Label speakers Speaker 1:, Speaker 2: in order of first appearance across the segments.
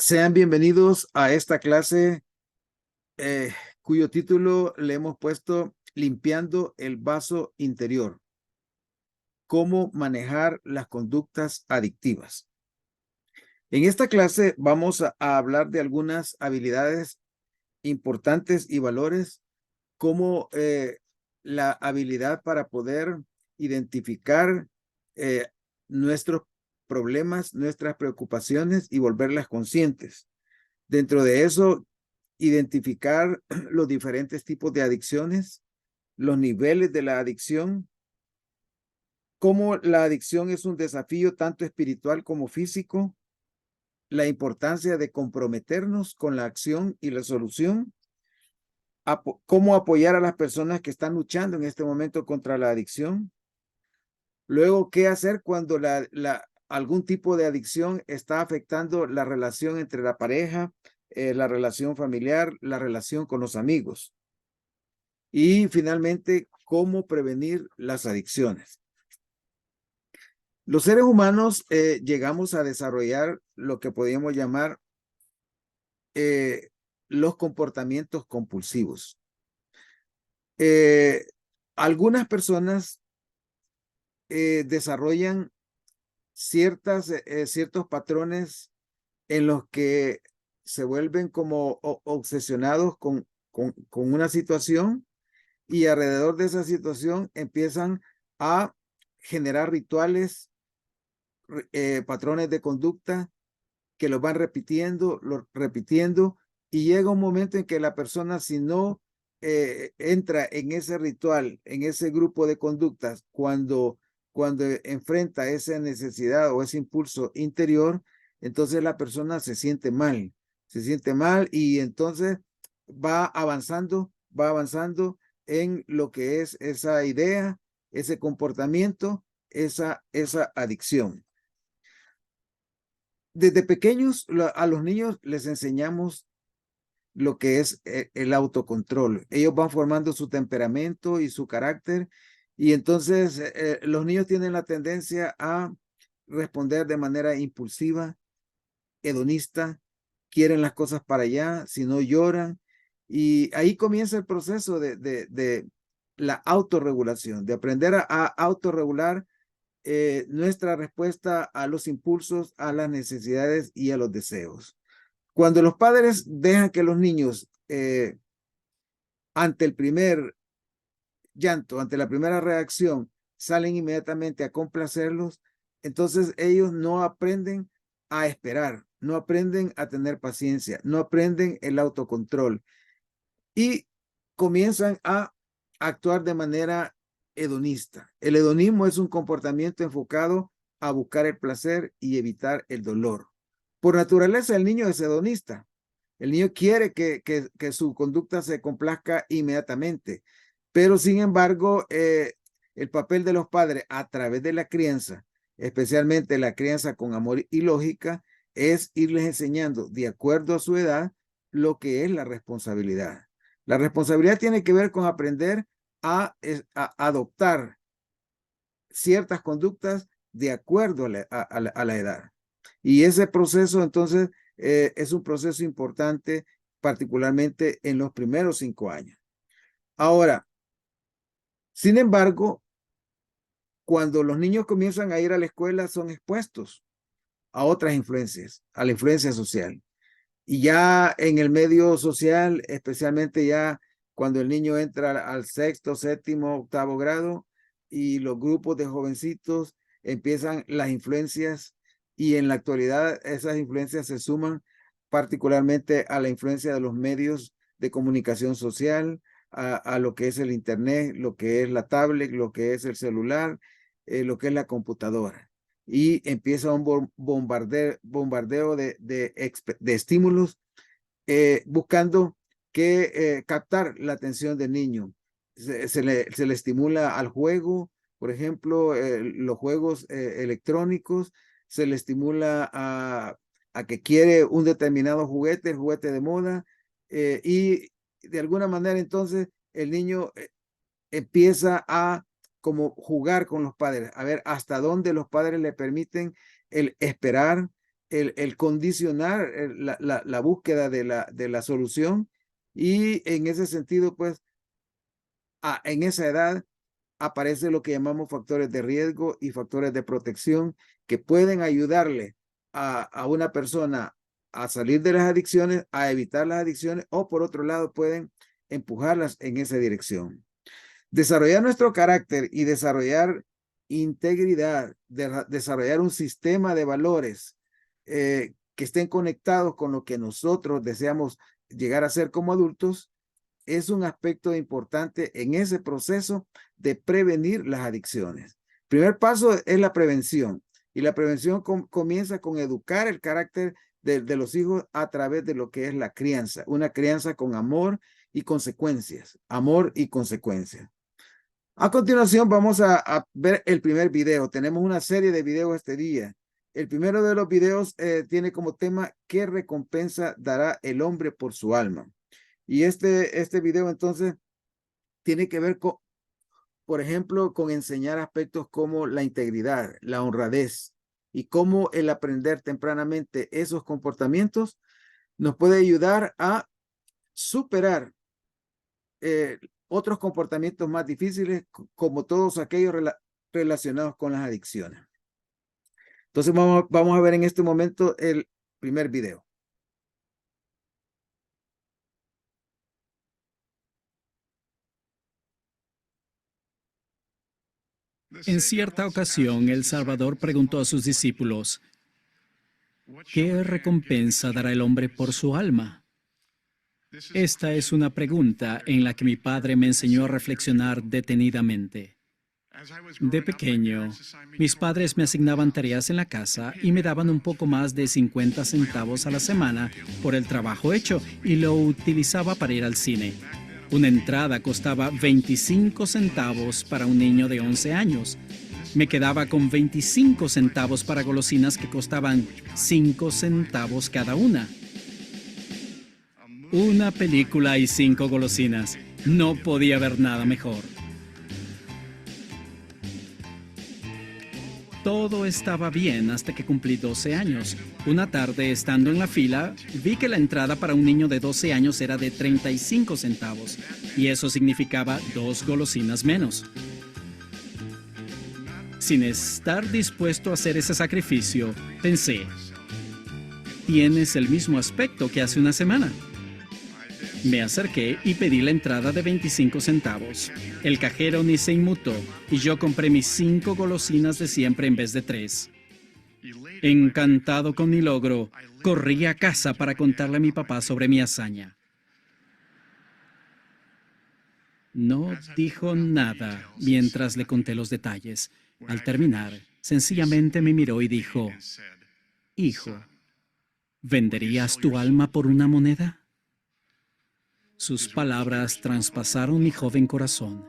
Speaker 1: Sean bienvenidos a esta clase cuyo título le hemos puesto Limpiando el vaso interior. Cómo manejar las conductas adictivas. En esta clase vamos a hablar de algunas habilidades importantes y valores como la habilidad para poder identificar eh, nuestros problemas, nuestras preocupaciones y volverlas conscientes. Dentro de eso, identificar los diferentes tipos de adicciones, los niveles de la adicción, cómo la adicción es un desafío tanto espiritual como físico, la importancia de comprometernos con la acción y la solución, cómo apoyar a las personas que están luchando en este momento contra la adicción. Luego, qué hacer cuando algún tipo de adicción está afectando la relación entre la pareja, la relación familiar, la relación con los amigos. Y finalmente, cómo prevenir las adicciones. Los seres humanos llegamos a desarrollar lo que podríamos llamar los comportamientos compulsivos. Algunas personas desarrollan ciertos patrones en los que se vuelven como obsesionados con una situación y alrededor de esa situación empiezan a generar rituales, patrones de conducta que los van repitiendo, y llega un momento en que la persona, si no entra en ese ritual, en ese grupo de conductas, cuando enfrenta esa necesidad o ese impulso interior, entonces la persona se siente mal y entonces va avanzando en lo que es esa idea, ese comportamiento, esa adicción. Desde pequeños a los niños les enseñamos lo que es el autocontrol. Ellos van formando su temperamento y su carácter, y entonces los niños tienen la tendencia a responder de manera impulsiva, hedonista, quieren las cosas para allá, si no lloran, y ahí comienza el proceso de la autorregulación, de aprender a autorregular nuestra respuesta a los impulsos, a las necesidades y a los deseos. Cuando los padres dejan que los niños ante el primer llanto, ante la primera reacción, salen inmediatamente a complacerlos, entonces ellos no aprenden a esperar, no aprenden a tener paciencia, no aprenden el autocontrol y comienzan a actuar de manera hedonista. El hedonismo es un comportamiento enfocado a buscar el placer y evitar el dolor. Por naturaleza, el niño es hedonista. El niño quiere que su conducta se complazca inmediatamente, pero sin embargo, el papel de los padres a través de la crianza, especialmente la crianza con amor y lógica, es irles enseñando de acuerdo a su edad lo que es la responsabilidad. La responsabilidad tiene que ver con aprender a adoptar ciertas conductas de acuerdo a la edad. Y ese proceso, entonces, es un proceso importante, particularmente en los primeros 5 años. Ahora, sin embargo, cuando los niños comienzan a ir a la escuela, son expuestos a otras influencias, a la influencia social. Y ya en el medio social, especialmente ya cuando el niño entra al sexto, séptimo, octavo grado y los grupos de jovencitos empiezan las influencias, y en la actualidad esas influencias se suman particularmente a la influencia de los medios de comunicación social, a lo que es el internet, lo que es la tablet, lo que es el celular, lo que es la computadora. Y empieza un bombardeo de estímulos buscando captar la atención del niño. Se le estimula al juego, por ejemplo, los juegos electrónicos, se le estimula a que quiere un determinado juguete, el juguete de moda, y de alguna manera entonces el niño empieza a como jugar con los padres, a ver hasta dónde los padres le permiten el esperar, el condicionar la búsqueda de la solución, y en ese sentido, pues, en esa edad aparece lo que llamamos factores de riesgo y factores de protección que pueden ayudarle a una persona a salir de las adicciones, a evitar las adicciones, o por otro lado pueden empujarlas en esa dirección. Desarrollar nuestro carácter y desarrollar integridad, desarrollar un sistema de valores que estén conectados con lo que nosotros deseamos llegar a ser como adultos, es un aspecto importante en ese proceso de prevenir las adicciones. Primer paso es la prevención, y la prevención comienza con educar el carácter de los hijos a través de lo que es la crianza, una crianza con amor y consecuencias, amor y consecuencias. A continuación vamos a ver el primer video. Tenemos una serie de videos este día. El primero de los videos tiene como tema: ¿qué recompensa dará el hombre por su alma? Y este video entonces tiene que ver con, por ejemplo, con enseñar aspectos como la integridad, la honradez, y cómo el aprender tempranamente esos comportamientos nos puede ayudar a superar otros comportamientos más difíciles, como todos aquellos relacionados con las adicciones. Entonces vamos a ver en este momento el primer video.
Speaker 2: En cierta ocasión, el Salvador preguntó a sus discípulos, ¿qué recompensa dará el hombre por su alma? Esta es una pregunta en la que mi padre me enseñó a reflexionar detenidamente. De pequeño, mis padres me asignaban tareas en la casa y me daban un poco más de 50 centavos a la semana por el trabajo hecho, y lo utilizaba para ir al cine. Una entrada costaba 25 centavos para un niño de 11 años. Me quedaba con 25 centavos para golosinas que costaban 5 centavos cada una. Una película y 5 golosinas. No podía haber nada mejor. Todo estaba bien hasta que cumplí 12 años. Una tarde, estando en la fila, vi que la entrada para un niño de 12 años era de 35 centavos, y eso significaba 2 golosinas menos. Sin estar dispuesto a hacer ese sacrificio, pensé, tienes el mismo aspecto que hace una semana. Me acerqué y pedí la entrada de 25 centavos. El cajero ni se inmutó y yo compré mis 5 golosinas de siempre en vez de 3. Encantado con mi logro, corrí a casa para contarle a mi papá sobre mi hazaña. No dijo nada mientras le conté los detalles. Al terminar, sencillamente me miró y dijo, «Hijo, ¿venderías tu alma por una moneda?». Sus palabras traspasaron mi joven corazón.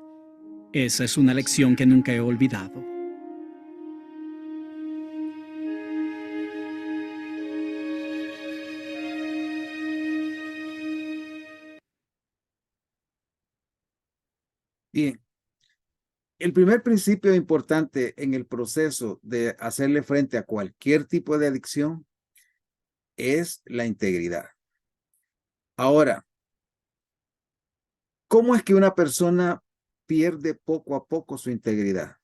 Speaker 2: Esa es una lección que nunca he olvidado.
Speaker 1: Bien, el primer principio importante en el proceso de hacerle frente a cualquier tipo de adicción es la integridad. Ahora, ¿cómo es que una persona pierde poco a poco su integridad?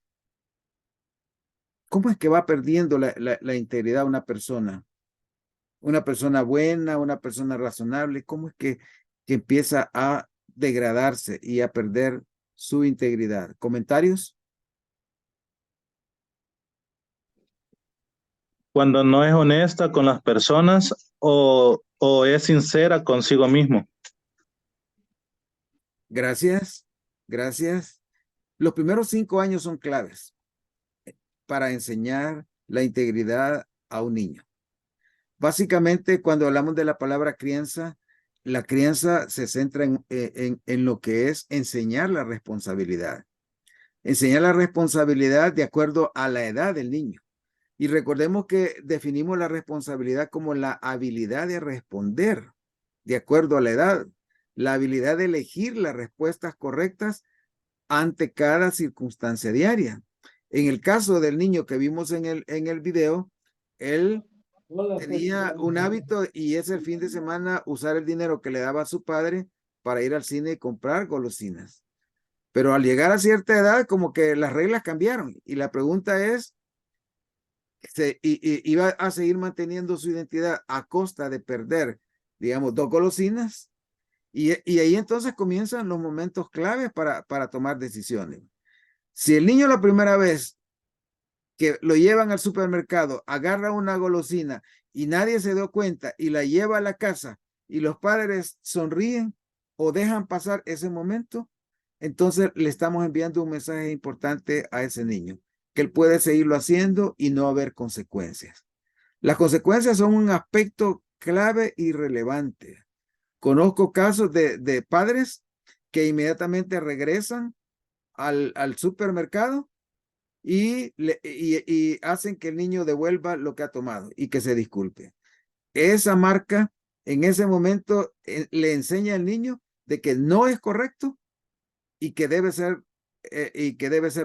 Speaker 1: ¿Cómo es que va perdiendo la integridad una persona? Una persona buena, una persona razonable, ¿cómo es que empieza a degradarse y a perder su integridad? ¿Comentarios?
Speaker 3: Cuando no es honesta con las personas o es sincera consigo mismo.
Speaker 1: Gracias, gracias. Los primeros 5 años son claves para enseñar la integridad a un niño. Básicamente, cuando hablamos de la palabra crianza, la crianza se centra en lo que es enseñar la responsabilidad. Enseñar la responsabilidad de acuerdo a la edad del niño. Y recordemos que definimos la responsabilidad como la habilidad de responder de acuerdo a la edad, la habilidad de elegir las respuestas correctas ante cada circunstancia diaria. En el caso del niño que vimos en el video, él tenía un hábito y es el fin de semana usar el dinero que le daba a su padre para ir al cine y comprar golosinas. Pero al llegar a cierta edad, como que las reglas cambiaron y la pregunta es, ¿iba a seguir manteniendo su identidad a costa de perder, digamos, 2 golosinas? Y ahí entonces comienzan los momentos claves para tomar decisiones. Si el niño la primera vez que lo llevan al supermercado agarra una golosina y nadie se dio cuenta y la lleva a la casa y los padres sonríen o dejan pasar ese momento, entonces le estamos enviando un mensaje importante a ese niño, que él puede seguirlo haciendo y no haber consecuencias. Las consecuencias son un aspecto clave y relevante. Conozco casos de padres que inmediatamente regresan al supermercado y hacen que el niño devuelva lo que ha tomado y que se disculpe. Esa marca en ese momento le enseña al niño de que no es correcto y que debe ser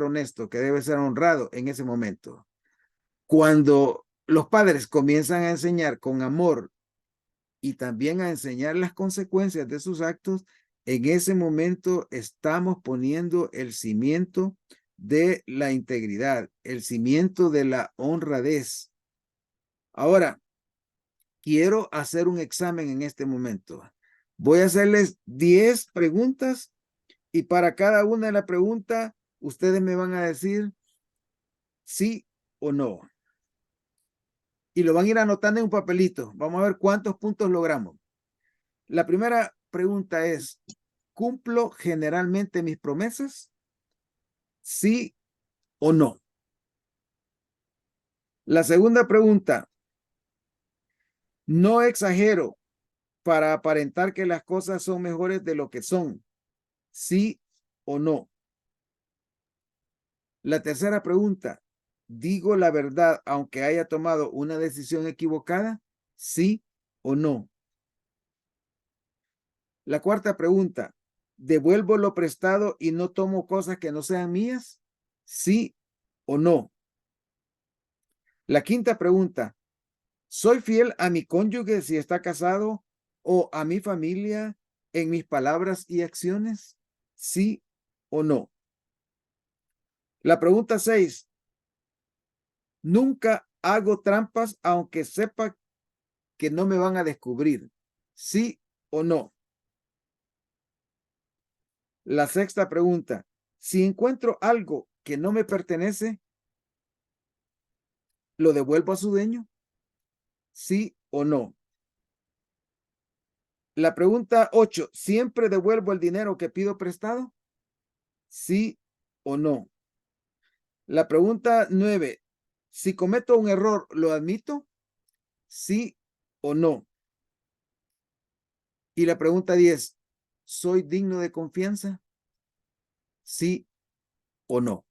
Speaker 1: honesto, que debe ser honrado en ese momento. Cuando los padres comienzan a enseñar con amor y también a enseñar las consecuencias de sus actos, en ese momento estamos poniendo el cimiento de la integridad, el cimiento de la honradez. Ahora, quiero hacer un examen en este momento. Voy a hacerles 10 preguntas y para cada una de las preguntas, ustedes me van a decir sí o no. Y lo van a ir anotando en un papelito. Vamos a ver cuántos puntos logramos. La primera pregunta es, ¿cumplo generalmente mis promesas? ¿Sí o no? La segunda pregunta, ¿no exagero para aparentar que las cosas son mejores de lo que son? ¿Sí o no? La tercera pregunta, ¿digo la verdad aunque haya tomado una decisión equivocada? ¿Sí o no? La cuarta pregunta, ¿devuelvo lo prestado y no tomo cosas que no sean mías? ¿Sí o no? La quinta pregunta, ¿soy fiel a mi cónyuge si está casado o a mi familia en mis palabras y acciones? ¿Sí o no? La pregunta 6, nunca hago trampas aunque sepa que no me van a descubrir. ¿Sí o no? La sexta pregunta, si encuentro algo que no me pertenece, ¿lo devuelvo a su dueño? ¿Sí o no? La pregunta 8, ¿siempre devuelvo el dinero que pido prestado? ¿Sí o no? La pregunta 9, si cometo un error, ¿lo admito? ¿Sí o no? Y la pregunta 10, ¿soy digno de confianza? ¿Sí o no?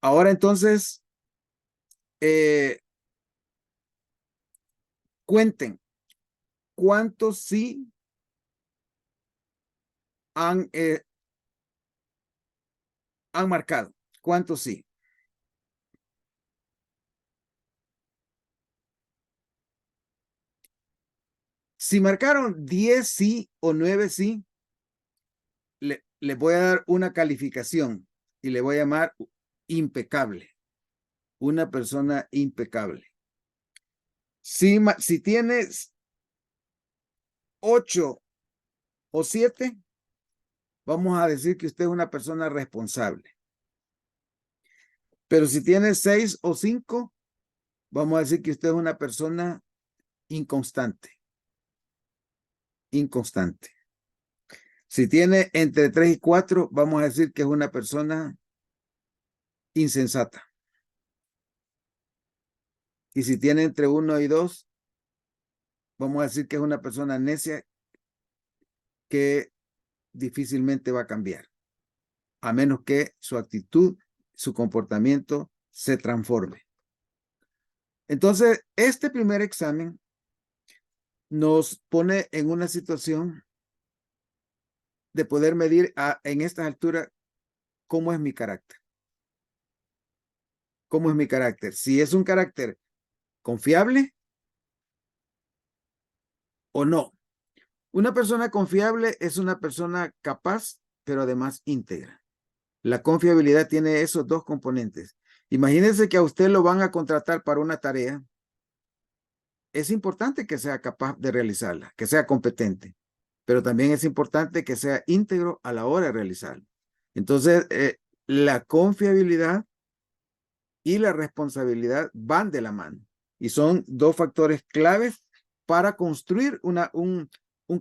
Speaker 1: Ahora entonces, cuenten cuántos sí han marcado. ¿Cuántos sí? Si marcaron 10 sí o 9 sí, le voy a dar una calificación y le voy a llamar impecable. Una persona impecable. Si tienes 8 o 7, vamos a decir que usted es una persona responsable. Pero si tiene 6 o 5, vamos a decir que usted es una persona inconstante. Inconstante. Si tiene entre 3 y 4, vamos a decir que es una persona insensata. Y si tiene entre 1 y 2, vamos a decir que es una persona necia que difícilmente va a cambiar, a menos que su actitud, su comportamiento se transforme. Entonces, este primer examen nos pone en una situación de poder medir en estas alturas cómo es mi carácter. cómo es mi carácter. Si es un carácter confiable o no. Una persona confiable es una persona capaz, pero además íntegra. La confiabilidad tiene esos dos componentes. Imagínense que a usted lo van a contratar para una tarea. Es importante que sea capaz de realizarla, que sea competente, pero también es importante que sea íntegro a la hora de realizarla. Entonces, la confiabilidad y la responsabilidad van de la mano y son dos factores claves para construir un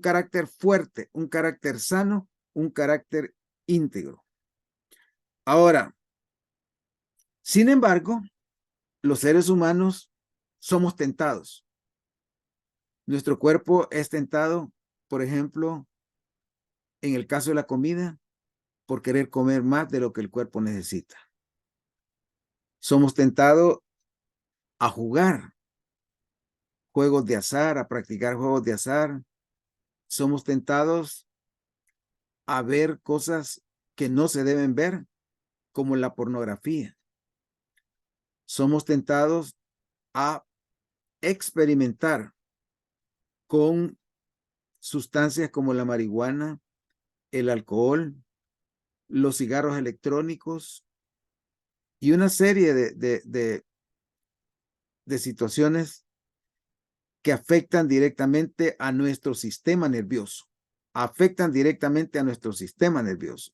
Speaker 1: carácter fuerte, un carácter sano, un carácter íntegro. Ahora, sin embargo, los seres humanos somos tentados. Nuestro cuerpo es tentado, por ejemplo, en el caso de la comida, por querer comer más de lo que el cuerpo necesita. Somos tentados a jugar juegos de azar, a practicar juegos de azar. Somos tentados a ver cosas que no se deben ver, como la pornografía. Somos tentados a experimentar con sustancias como la marihuana, el alcohol, los cigarros electrónicos y una serie de situaciones que afectan directamente a nuestro sistema nervioso. Afectan directamente a nuestro sistema nervioso.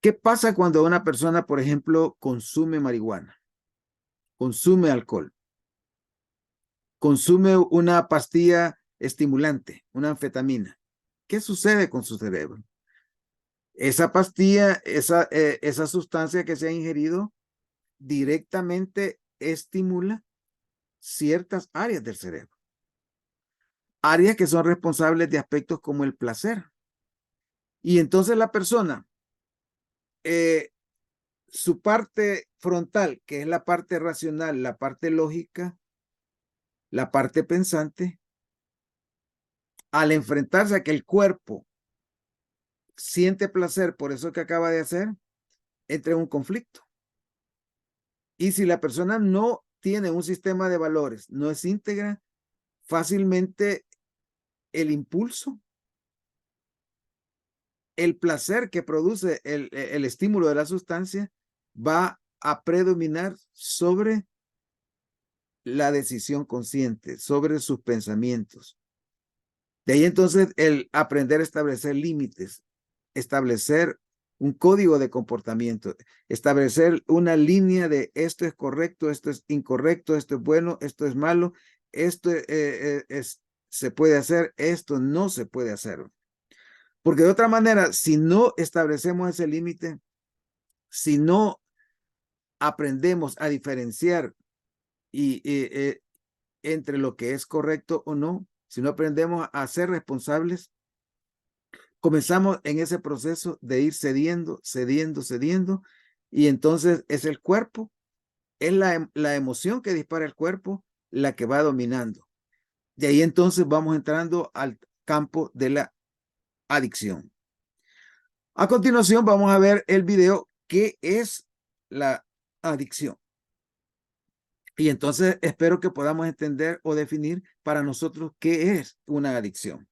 Speaker 1: ¿Qué pasa cuando una persona, por ejemplo, consume marihuana, consume alcohol, consume una pastilla estimulante, una anfetamina? ¿Qué sucede con su cerebro? Esa pastilla, esa sustancia que se ha ingerido directamente estimula ciertas áreas del cerebro. Áreas que son responsables de aspectos como el placer. Y entonces la persona, su parte frontal, que es la parte racional, la parte lógica, la parte pensante, al enfrentarse a que el cuerpo siente placer por eso que acaba de hacer, entra en un conflicto. Y si la persona no tiene un sistema de valores, no es íntegra, fácilmente el impulso, el placer que produce el estímulo de la sustancia va a predominar sobre la decisión consciente, sobre sus pensamientos. De ahí entonces el aprender a establecer límites, establecer un código de comportamiento, establecer una línea de esto es correcto, esto es incorrecto, esto es bueno, esto es malo, esto se puede hacer, esto no se puede hacer. Porque de otra manera, si no establecemos ese límite, si no aprendemos a diferenciar entre lo que es correcto o no, si no aprendemos a ser responsables, comenzamos en ese proceso de ir cediendo, y entonces es el cuerpo, es la emoción que dispara el cuerpo la que va dominando. De ahí entonces vamos entrando al campo de la adicción. A continuación vamos a ver el video ¿qué es la adicción? Y entonces espero que podamos entender o definir para nosotros qué es una adicción.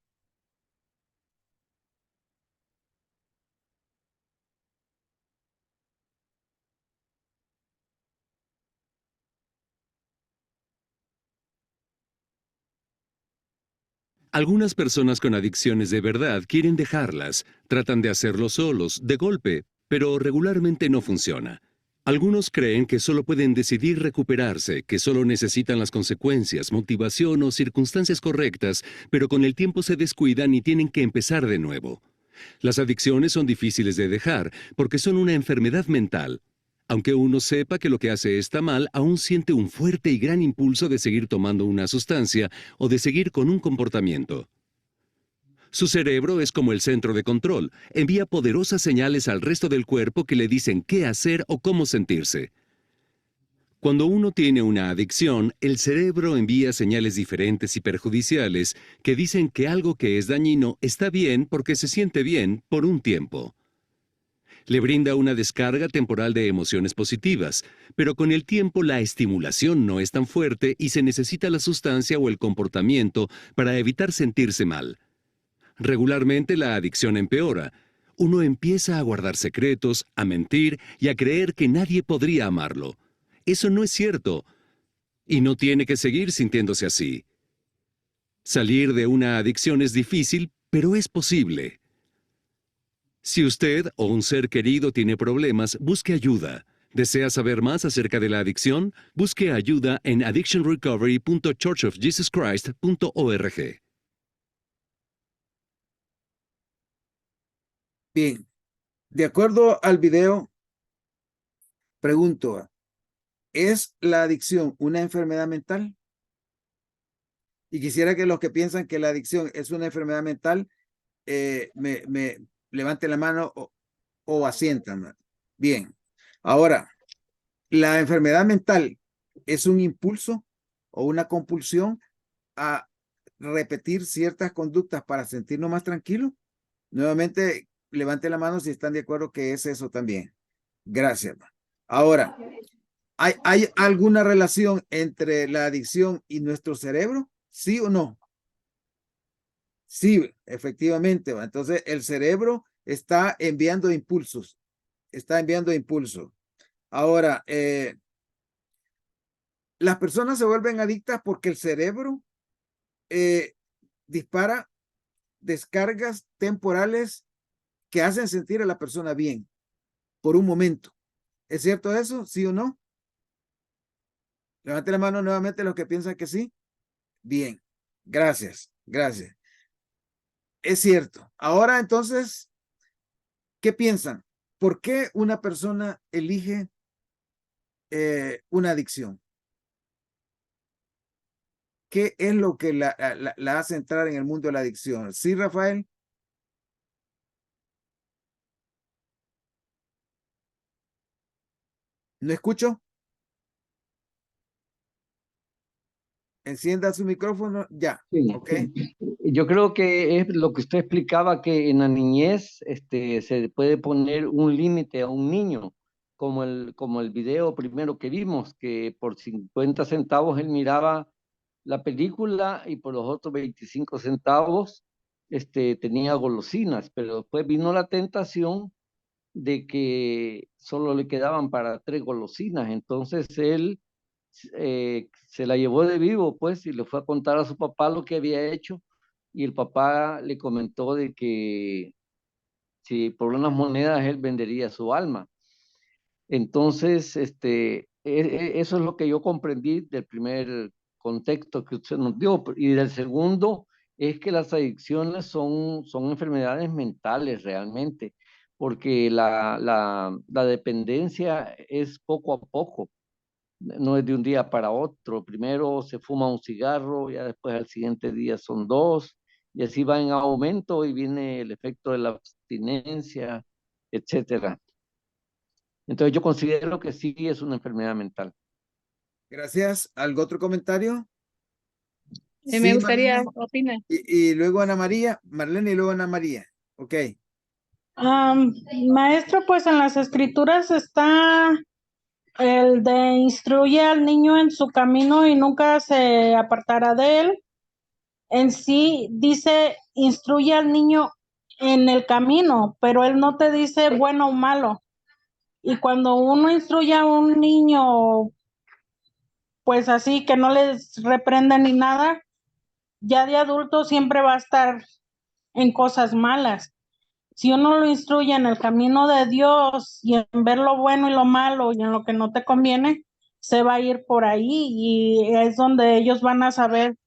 Speaker 4: Algunas personas con adicciones de verdad quieren dejarlas, tratan de hacerlo solos, de golpe, pero regularmente no funciona. Algunos creen que solo pueden decidir recuperarse, que solo necesitan las consecuencias, motivación o circunstancias correctas, pero con el tiempo se descuidan y tienen que empezar de nuevo. Las adicciones son difíciles de dejar porque son una enfermedad mental. Aunque uno sepa que lo que hace está mal, aún siente un fuerte y gran impulso de seguir tomando una sustancia o de seguir con un comportamiento. Su cerebro es como el centro de control, envía poderosas señales al resto del cuerpo que le dicen qué hacer o cómo sentirse. Cuando uno tiene una adicción, el cerebro envía señales diferentes y perjudiciales que dicen que algo que es dañino está bien porque se siente bien por un tiempo. Le brinda una descarga temporal de emociones positivas, pero con el tiempo la estimulación no es tan fuerte y se necesita la sustancia o el comportamiento para evitar sentirse mal. Regularmente la adicción empeora. Uno empieza a guardar secretos, a mentir y a creer que nadie podría amarlo. Eso no es cierto. Y no tiene que seguir sintiéndose así. Salir de una adicción es difícil, pero es posible. Si usted o un ser querido tiene problemas, busque ayuda. ¿Desea saber más acerca de la adicción? Busque ayuda en addictionrecovery.churchofjesuschrist.org.
Speaker 1: Bien, de acuerdo al video, pregunto, ¿es la adicción una enfermedad mental? Y quisiera que los que piensan que la adicción es una enfermedad mental, me levanten la mano o asientan. Bien, ahora, ¿la enfermedad mental es un impulso o una compulsión a repetir ciertas conductas para sentirnos más tranquilos? Nuevamente, levante la mano si están de acuerdo que es eso también. Gracias. Ahora, ¿hay alguna relación entre la adicción y nuestro cerebro? ¿Sí o no? Sí, efectivamente. Entonces, el cerebro está enviando impulsos. Está enviando impulsos. Ahora, las personas se vuelven adictas porque el cerebro dispara descargas temporales que hacen sentir a la persona bien por un momento. ¿Es cierto eso? ¿Sí o no? Levante la mano nuevamente los que piensan que sí. Bien. Gracias. Gracias. Es cierto. Ahora entonces, ¿qué piensan? ¿Por qué una persona elige una adicción? ¿Qué es lo que la hace entrar en el mundo de la adicción? ¿Sí, Rafael? ¿No escucho? Encienda su micrófono. Ya.
Speaker 5: Sí,
Speaker 1: Ok.
Speaker 5: sí. Yo creo que es lo que usted explicaba, que en la niñez se puede poner un límite a un niño, como el video primero que vimos, que por 50 centavos él miraba la película y por los otros 25 centavos tenía golosinas, pero después vino la tentación de que solo le quedaban para 3 golosinas, entonces él se la llevó de vivo, pues, y le fue a contar a su papá lo que había hecho, y el papá le comentó de que si por unas monedas él vendería su alma. Entonces, eso es lo que yo comprendí del primer contexto que usted nos dio, y del segundo es que las adicciones son enfermedades mentales realmente, porque la dependencia es poco a poco, no es de un día para otro. Primero se fuma un cigarro, ya después al siguiente día son dos, y así va en aumento y viene el efecto de la abstinencia, etcétera. Entonces yo considero que sí es una enfermedad mental.
Speaker 1: Gracias. ¿Algún otro comentario?
Speaker 6: Me
Speaker 1: Sí,
Speaker 6: gustaría
Speaker 1: Marlene.
Speaker 6: opinar.
Speaker 1: Y luego Ana María. Marlene y luego Ana María. Ok.
Speaker 6: Maestro, pues en las escrituras está el de instruye al niño en su camino y nunca se apartará de él. En sí dice instruye al niño en el camino, pero él no te dice bueno o malo. Y cuando uno instruye a un niño, pues así que no les reprende ni nada, ya de adulto siempre va a estar en cosas malas. Si uno lo instruye en el camino de Dios y en ver lo bueno y lo malo y en lo que no te conviene, se va a ir por ahí, y es donde ellos van a saber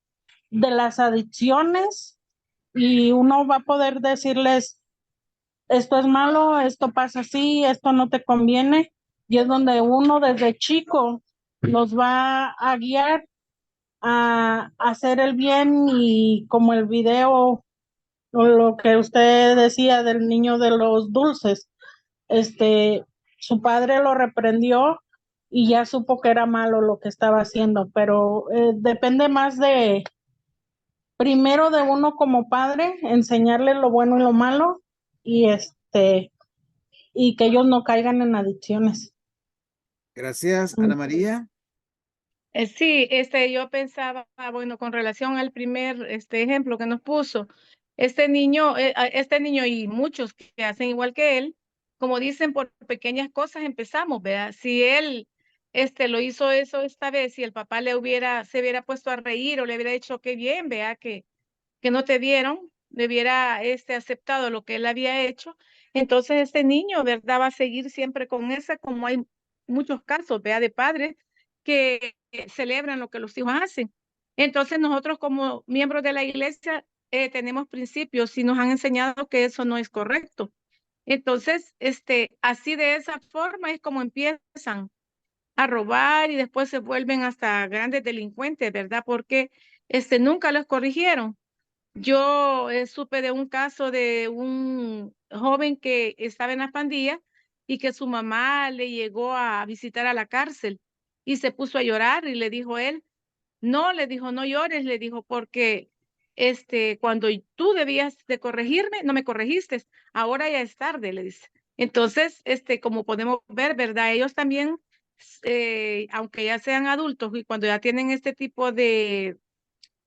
Speaker 6: de las adicciones, y uno va a poder decirles, esto es malo, esto pasa así, esto no te conviene, y es donde uno desde chico los va a guiar a hacer el bien. Y como el video o lo que usted decía del niño de los dulces, su padre lo reprendió y ya supo que era malo lo que estaba haciendo, pero depende más de, primero de uno como padre, enseñarle lo bueno y lo malo, y y que ellos no caigan en adicciones.
Speaker 1: Gracias, Ana María.
Speaker 7: Sí, yo pensaba, bueno, con relación al primer ejemplo que nos puso, este niño y muchos que hacen igual que él, como dicen, por pequeñas cosas empezamos, ¿verdad? Si él lo hizo eso esta vez, si el papá se hubiera puesto a reír o le hubiera dicho qué bien, vea que no te dieron, le hubiera aceptado lo que él había hecho, entonces este niño, ¿verdad? Va a seguir siempre con esa, como hay muchos casos, vea, de padres que celebran lo que los hijos hacen. Entonces nosotros como miembros de la iglesia tenemos principios y nos han enseñado que eso no es correcto. Entonces, así de esa forma es como empiezan a robar y después se vuelven hasta grandes delincuentes, ¿verdad? Porque nunca los corrigieron. Yo supe de un caso de un joven que estaba en la pandilla y que su mamá le llegó a visitar a la cárcel y se puso a llorar y le dijo él, no, le dijo, no llores, le dijo, porque cuando tú debías de corregirme, no me corregiste, ahora ya es tarde, le dice. Entonces, como podemos ver, ¿verdad? Ellos también, aunque ya sean adultos y cuando ya tienen este tipo de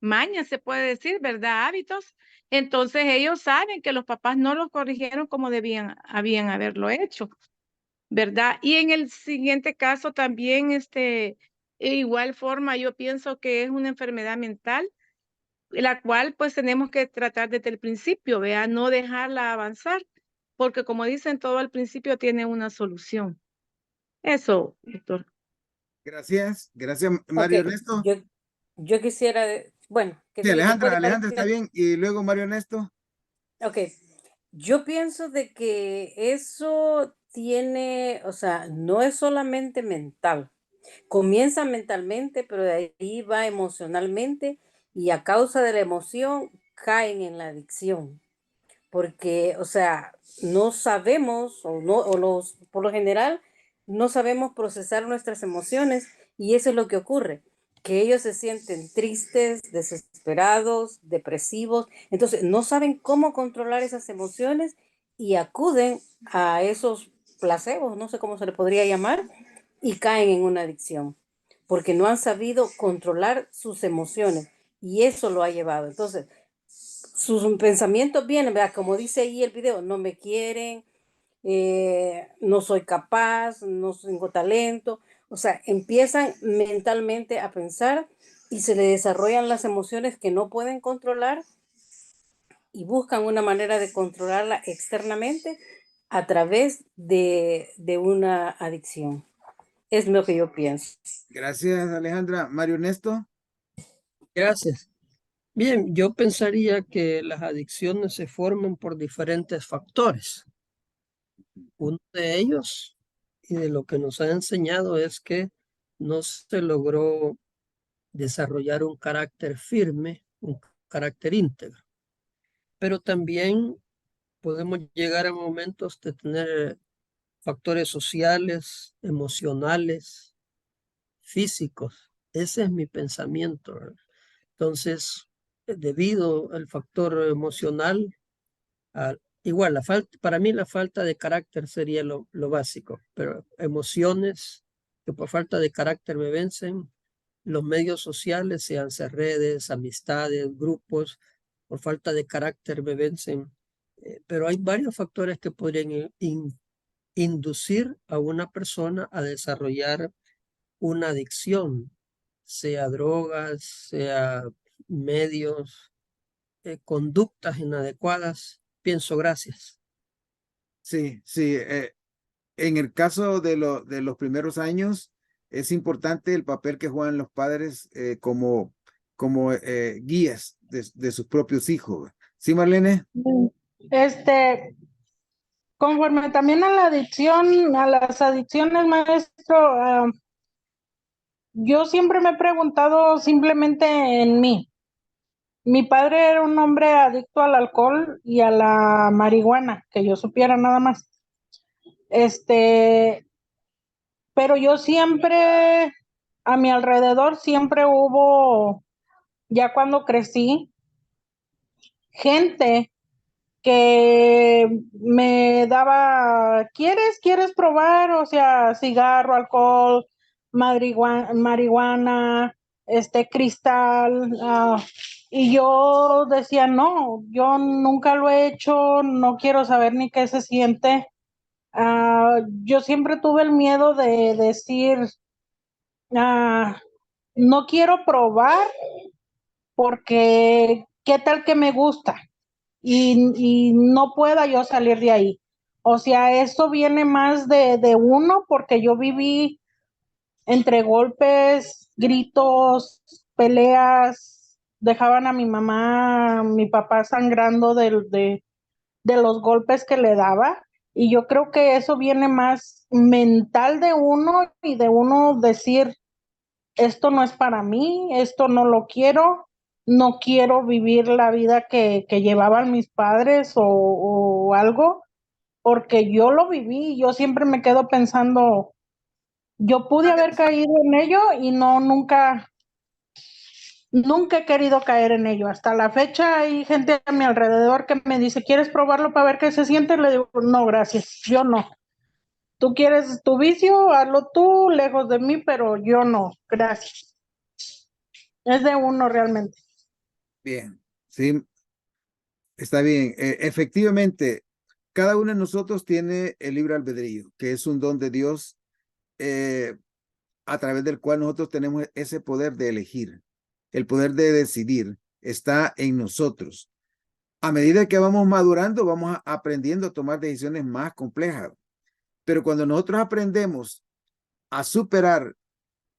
Speaker 7: mañas, se puede decir, ¿verdad? Hábitos. Entonces ellos saben que los papás no los corrigieron como habían haberlo hecho, ¿verdad? Y en el siguiente caso también, igual forma, yo pienso que es una enfermedad mental, la cual pues tenemos que tratar desde el principio, ¿vea? No dejarla avanzar, porque como dicen, todo al principio tiene una solución. Eso, Víctor.
Speaker 1: Gracias, gracias,
Speaker 8: Ok,
Speaker 1: Mario Ernesto.
Speaker 8: yo quisiera, bueno, qué
Speaker 1: Sí,
Speaker 8: sé yo, después de
Speaker 1: Alejandra está bien. Y luego Mario Ernesto.
Speaker 8: Ok, yo pienso de que eso tiene, o sea, no es solamente mental. Comienza mentalmente, pero de ahí va emocionalmente y a causa de la emoción caen en la adicción. Porque, o sea, no sabemos o no o los por lo general no sabemos procesar nuestras emociones y eso es lo que ocurre, que ellos se sienten tristes, desesperados, depresivos, entonces no saben cómo controlar esas emociones y acuden a esos placebos, no sé cómo se le podría llamar, y caen en una adicción, porque no han sabido controlar sus emociones y eso lo ha llevado. Entonces, sus pensamientos vienen, ¿verdad? Como dice ahí el video, no me quieren, no soy capaz, no tengo talento. O sea, empiezan mentalmente a pensar y se le desarrollan las emociones que no pueden controlar y buscan una manera de controlarla externamente a través de una adicción. Es lo que yo pienso.
Speaker 1: Gracias, Alejandra. Mario Ernesto.
Speaker 9: Gracias. Bien, yo pensaría que las adicciones se forman por diferentes factores. Uno de ellos, y de lo que nos ha enseñado, es que no se logró desarrollar un carácter firme, un carácter íntegro. Pero también podemos llegar a momentos de tener factores sociales, emocionales, físicos. Ese es mi pensamiento, ¿verdad? Entonces, debido al factor emocional, igual, para mí la falta de carácter sería lo básico, pero emociones que por falta de carácter me vencen, los medios sociales, sean redes, amistades, grupos, por falta de carácter me vencen. Pero hay varios factores que podrían inducir a una persona a desarrollar una adicción, sea drogas, sea medios, conductas inadecuadas. Pienso, gracias.
Speaker 1: Sí, sí. En el caso de los primeros años, es importante el papel que juegan los padres como guías de sus propios hijos. ¿Sí, Marlene?
Speaker 6: Conforme también a la adicción, a las adicciones, maestro, yo siempre me he preguntado simplemente en mí. Mi padre era un hombre adicto al alcohol y a la marihuana, que yo supiera nada más. Pero yo siempre, a mi alrededor siempre hubo, ya cuando crecí, gente que me daba, ¿quieres probar? O sea, cigarro, alcohol, marihuana, cristal, y yo decía, no, yo nunca lo he hecho, no quiero saber ni qué se siente. Yo siempre tuve el miedo de decir, no quiero probar porque qué tal que me gusta y no pueda yo salir de ahí. O sea, eso viene más de uno porque yo viví entre golpes, gritos, peleas, dejaban a mi mamá, mi papá sangrando de los golpes que le daba. Y yo creo que eso viene más mental de uno y de uno decir, esto no es para mí, esto no lo quiero, no quiero vivir la vida que llevaban mis padres o algo, porque yo lo viví, yo siempre me quedo pensando, yo pude haber caído en ello y no, nunca he querido caer en ello. Hasta la fecha hay gente a mi alrededor que me dice, ¿quieres probarlo para ver qué se siente? Le digo, no, gracias, yo no. Tú quieres tu vicio, hazlo tú, lejos de mí, pero yo no, gracias. Es de uno realmente.
Speaker 1: Bien, sí, está bien. Efectivamente, cada uno de nosotros tiene el libre albedrío, que es un don de Dios a través del cual nosotros tenemos ese poder de elegir. El poder de decidir está en nosotros. A medida que vamos madurando, vamos aprendiendo a tomar decisiones más complejas. Pero cuando nosotros aprendemos a superar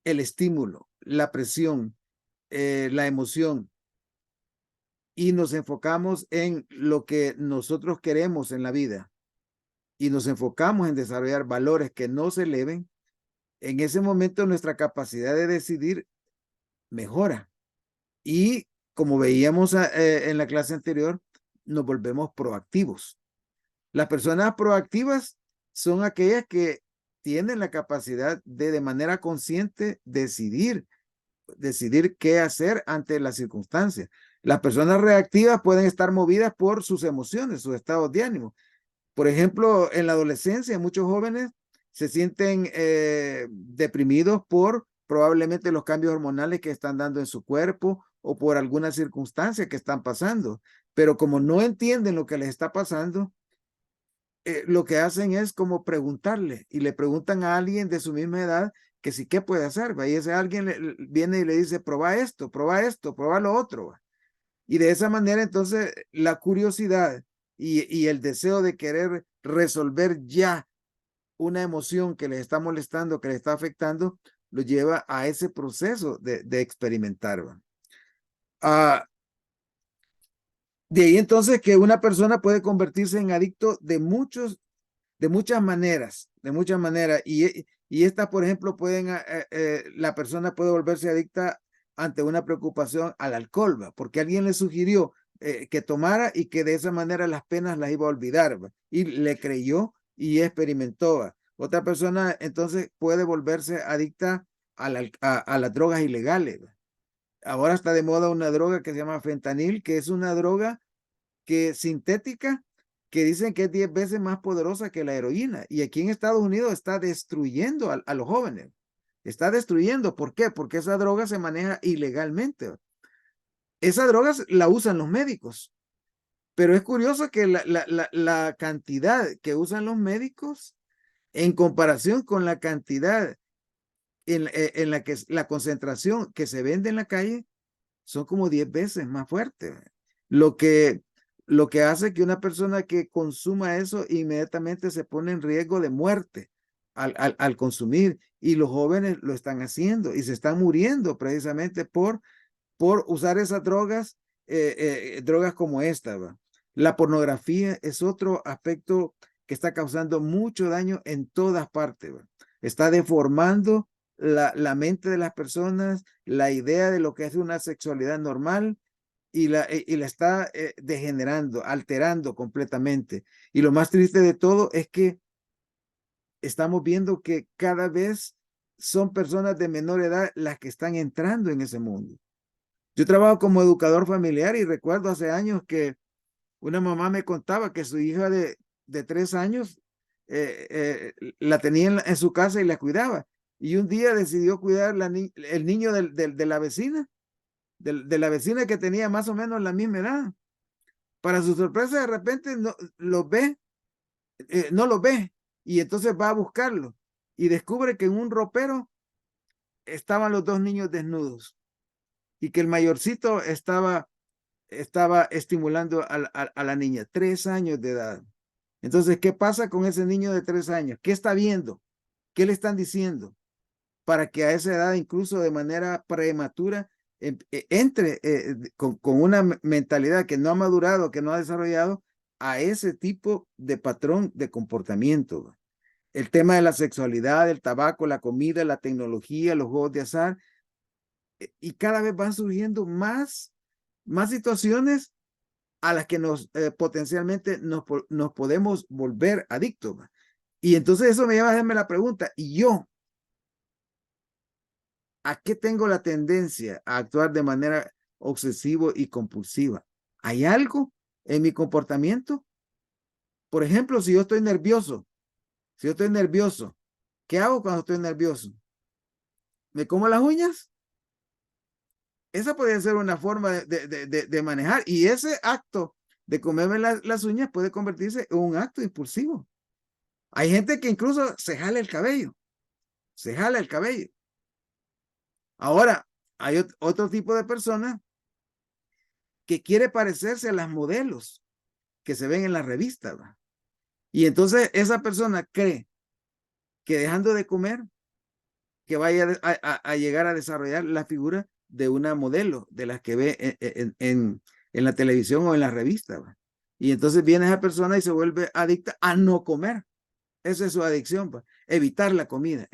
Speaker 1: el estímulo, la presión, la emoción, y nos enfocamos en lo que nosotros queremos en la vida, y nos enfocamos en desarrollar valores que no se eleven, en ese momento nuestra capacidad de decidir mejora. Y como veíamos en la clase anterior, nos volvemos proactivos. Las personas proactivas son aquellas que tienen la capacidad de manera consciente decidir qué hacer ante las circunstancias. Las personas reactivas pueden estar movidas por sus emociones, sus estados de ánimo. Por ejemplo, en la adolescencia, muchos jóvenes se sienten deprimidos por probablemente los cambios hormonales que están dando en su cuerpo o por alguna circunstancia que están pasando. Pero como no entienden lo que les está pasando, lo que hacen es como preguntarle y le preguntan a alguien de su misma edad que sí, ¿qué puede hacer? Y ese alguien viene y le dice, prueba esto, prueba lo otro. Y de esa manera, entonces, la curiosidad y el deseo de querer resolver ya una emoción que les está molestando, que les está afectando, lo lleva a ese proceso de experimentar. De ahí entonces que una persona puede convertirse en adicto de muchas maneras, y estas, por ejemplo, la persona puede volverse adicta ante una preocupación al alcohol, ¿va? Porque alguien le sugirió que tomara y que de esa manera las penas las iba a olvidar, ¿va? Y le creyó y experimentó, ¿va? Otra persona entonces puede volverse adicta a las drogas ilegales, ¿va? Ahora está de moda una droga que se llama fentanil, que es una droga sintética, que dicen que es 10 veces más poderosa que la heroína. Y aquí en Estados Unidos está destruyendo a los jóvenes. Está destruyendo. ¿Por qué? Porque esa droga se maneja ilegalmente. Esa droga la usan los médicos. Pero es curioso que la cantidad que usan los médicos en comparación con la cantidad en la que la concentración que se vende en la calle son como 10 veces más fuertes. Lo que hace que una persona que consuma eso inmediatamente se pone en riesgo de muerte al consumir, y los jóvenes lo están haciendo y se están muriendo precisamente por usar esas drogas, drogas como esta, ¿va? La pornografía es otro aspecto que está causando mucho daño en todas partes, ¿va? Está deformando la mente de las personas, la idea de lo que es una sexualidad normal, y la está degenerando, alterando completamente. Y lo más triste de todo es que estamos viendo que cada vez son personas de menor edad las que están entrando en ese mundo. Yo trabajo como educador familiar y recuerdo hace años que Una mamá me contaba que su hija de 3 años la tenía en su casa y la cuidaba. Y un día decidió cuidar el niño de la vecina, de la vecina que tenía más o menos la misma edad. Para su sorpresa, de repente no lo ve, y entonces va a buscarlo y descubre que en un ropero estaban los 2 niños desnudos y que el mayorcito estaba estimulando a la niña, 3 años de edad. Entonces, ¿qué pasa con ese niño de 3 años? ¿Qué está viendo? ¿Qué le están diciendo? Para que a esa edad, incluso de manera prematura, entre con una mentalidad que no ha madurado, que no ha desarrollado, a ese tipo de patrón de comportamiento. El tema de la sexualidad, el tabaco, la comida, la tecnología, los juegos de azar, y cada vez van surgiendo más situaciones a las que potencialmente nos podemos volver adictos. Y entonces eso me lleva a hacerme la pregunta, ¿y yo a qué tengo la tendencia a actuar de manera obsesiva y compulsiva? ¿Hay algo en mi comportamiento? Por ejemplo, si yo estoy nervioso, ¿qué hago cuando estoy nervioso? ¿Me como las uñas? Esa podría ser una forma de manejar, y ese acto de comerme las uñas puede convertirse en un acto impulsivo. Hay gente que incluso se jala el cabello. Ahora, hay otro tipo de persona que quiere parecerse a las modelos que se ven en la revista, ¿va? Y entonces esa persona cree que dejando de comer, que vaya a llegar a desarrollar la figura de una modelo de las que ve en la televisión o en la revista, ¿va? Y entonces viene esa persona y se vuelve adicta a no comer. Esa es su adicción, ¿va? Evitar la comida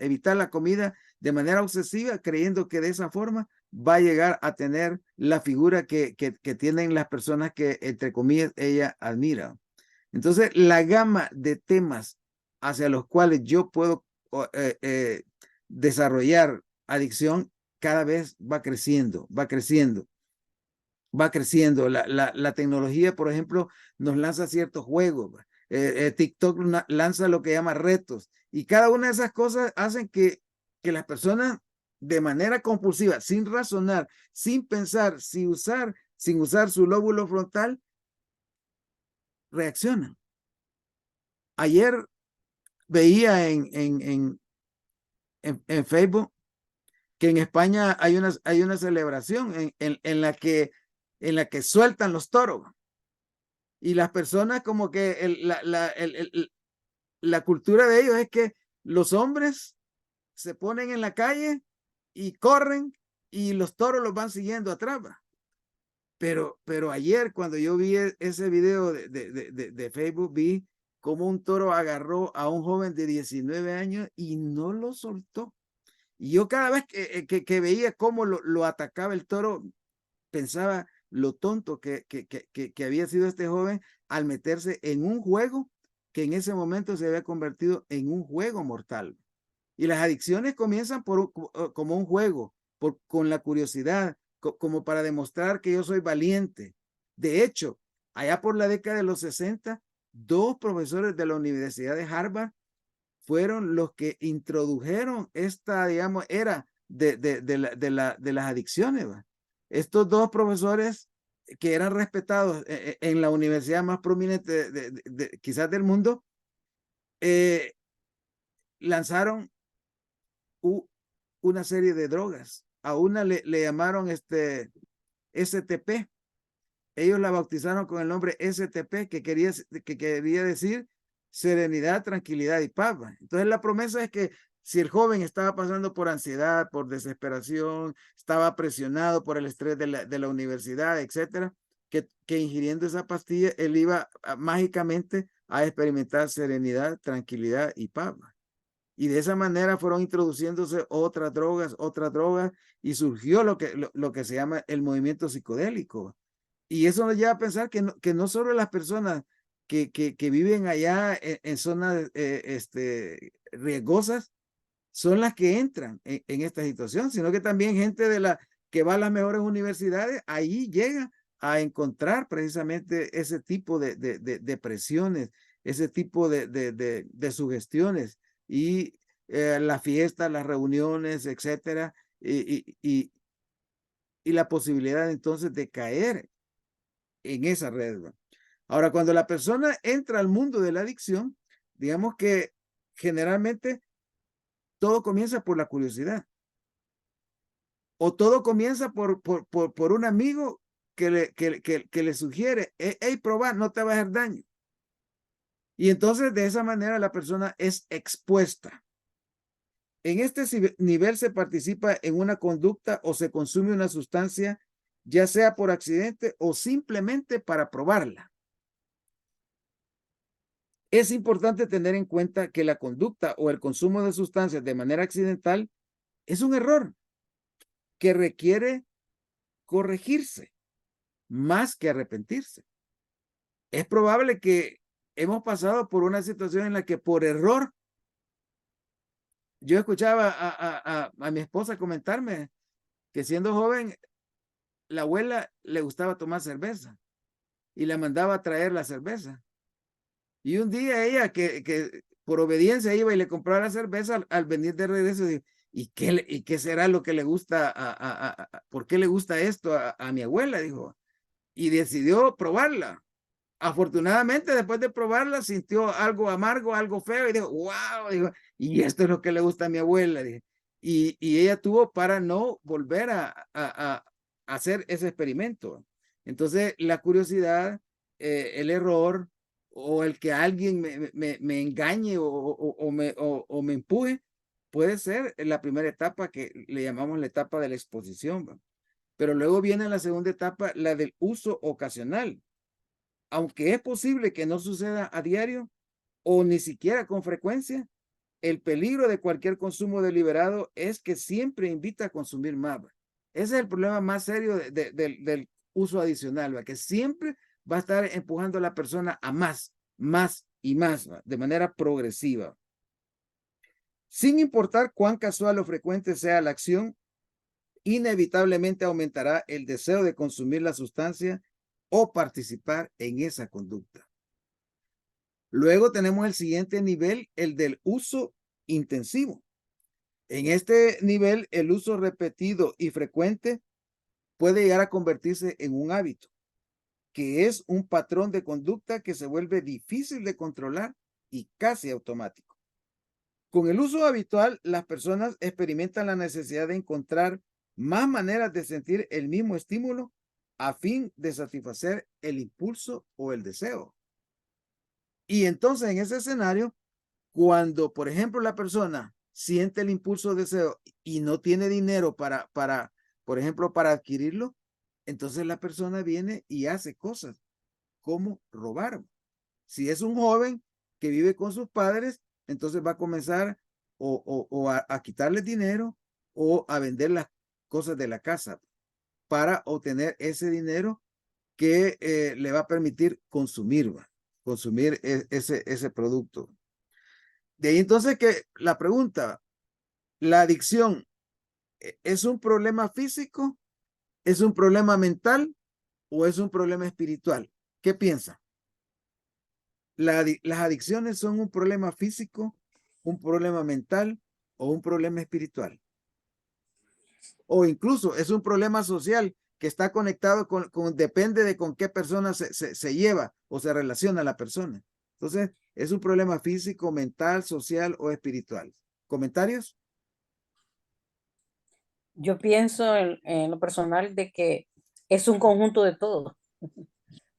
Speaker 1: de manera obsesiva, creyendo que de esa forma va a llegar a tener la figura que tienen las personas que, entre comillas, ella admira. Entonces, la gama de temas hacia los cuales yo puedo desarrollar adicción cada vez va creciendo. La tecnología, por ejemplo, nos lanza ciertos juegos. TikTok lanza lo que llama retos, y cada una de esas cosas hacen que las personas de manera compulsiva, sin razonar, sin pensar, sin usar su lóbulo frontal, reaccionan. Ayer veía en Facebook que en España hay una celebración en la que sueltan los toros, y las personas como que la cultura de ellos es que los hombres se ponen en la calle y corren y los toros los van siguiendo atrás. Pero ayer, cuando yo vi ese video de Facebook, vi cómo un toro agarró a un joven de 19 años y no lo soltó. Y yo cada vez que veía cómo lo atacaba el toro, pensaba lo tonto que había sido este joven al meterse en un juego que en ese momento se había convertido en un juego mortal. Y las adicciones comienzan como un juego, con la curiosidad, como para demostrar que yo soy valiente. De hecho, allá por la década de los 60, 2 profesores de la Universidad de Harvard fueron los que introdujeron esta, digamos, era de las adicciones, ¿va? Estos 2 profesores que eran respetados en la universidad más prominente quizás del mundo, lanzaron una serie de drogas. A una le llamaron STP. Ellos la bautizaron con el nombre STP, que quería decir serenidad, tranquilidad y paz. Entonces la promesa es que si el joven estaba pasando por ansiedad, por desesperación, estaba presionado por el estrés de la universidad, etcétera, que ingiriendo esa pastilla, él iba mágicamente a experimentar serenidad, tranquilidad y paz. Y de esa manera fueron introduciéndose otras drogas, y surgió lo que se llama el movimiento psicodélico. Y eso nos lleva a pensar que no solo las personas que viven allá en zonas riesgosas son las que entran en esta situación, sino que también gente que va a las mejores universidades, ahí llega a encontrar precisamente ese tipo de presiones, ese tipo de sugestiones y la fiesta, las reuniones, etcétera, y la posibilidad entonces de caer en esa red. Ahora, cuando la persona entra al mundo de la adicción, digamos que generalmente todo comienza por la curiosidad. O todo comienza por un amigo que le sugiere, hey, probar, no te va a hacer daño. Y entonces de esa manera la persona es expuesta. En este nivel se participa en una conducta o se consume una sustancia, ya sea por accidente o simplemente para probarla. Es importante tener en cuenta que la conducta o el consumo de sustancias de manera accidental es un error que requiere corregirse más que arrepentirse. Es probable que hemos pasado por una situación en la que por error, yo escuchaba a mi esposa comentarme que siendo joven, la abuela le gustaba tomar cerveza y le mandaba a traer la cerveza. Y un día ella, que por obediencia iba y le compraba la cerveza, al venir de regreso, ¿y qué será lo que le gusta? ¿Por qué le gusta esto a mi abuela? Dijo. Y decidió probarla. Afortunadamente, después de probarla, sintió algo amargo, algo feo, y dijo, wow, dijo, y esto es lo que le gusta a mi abuela. Dije. Y ella tuvo para no volver a hacer ese experimento. Entonces, la curiosidad, el error, o el que alguien me engañe o me empuje, puede ser la primera etapa que le llamamos la etapa de la exposición. ¿Va? Pero luego viene la segunda etapa, la del uso ocasional. Aunque es posible que no suceda a diario o ni siquiera con frecuencia, el peligro de cualquier consumo deliberado es que siempre invita a consumir más. Ese es el problema más serio del uso adicional, ¿va? Que siempre va a estar empujando a la persona a más y más, ¿va? De manera progresiva. Sin importar cuán casual o frecuente sea la acción, inevitablemente aumentará el deseo de consumir la sustancia o participar en esa conducta. Luego tenemos el siguiente nivel, el del uso intensivo. En este nivel, el uso repetido y frecuente puede llegar a convertirse en un hábito, que es un patrón de conducta que se vuelve difícil de controlar y casi automático. Con el uso habitual, las personas experimentan la necesidad de encontrar más maneras de sentir el mismo estímulo a fin de satisfacer el impulso o el deseo. Y entonces en ese escenario, cuando por ejemplo la persona siente el impulso o deseo y no tiene dinero por ejemplo, para adquirirlo, entonces la persona viene y hace cosas como robar. Si es un joven que vive con sus padres, entonces va a comenzar a quitarle dinero o a vender las cosas de la casa para obtener ese dinero que le va a permitir consumir ese producto. De ahí entonces que la pregunta, ¿la adicción es un problema físico, es un problema mental o es un problema espiritual? ¿Qué piensa? ¿Las adicciones son un problema físico, un problema mental o un problema espiritual? O incluso es un problema social que está conectado depende de con qué persona se lleva o se relaciona la persona. Entonces, ¿es un problema físico, mental, social o espiritual? ¿Comentarios?
Speaker 8: Yo pienso en lo personal de que es un conjunto de todo,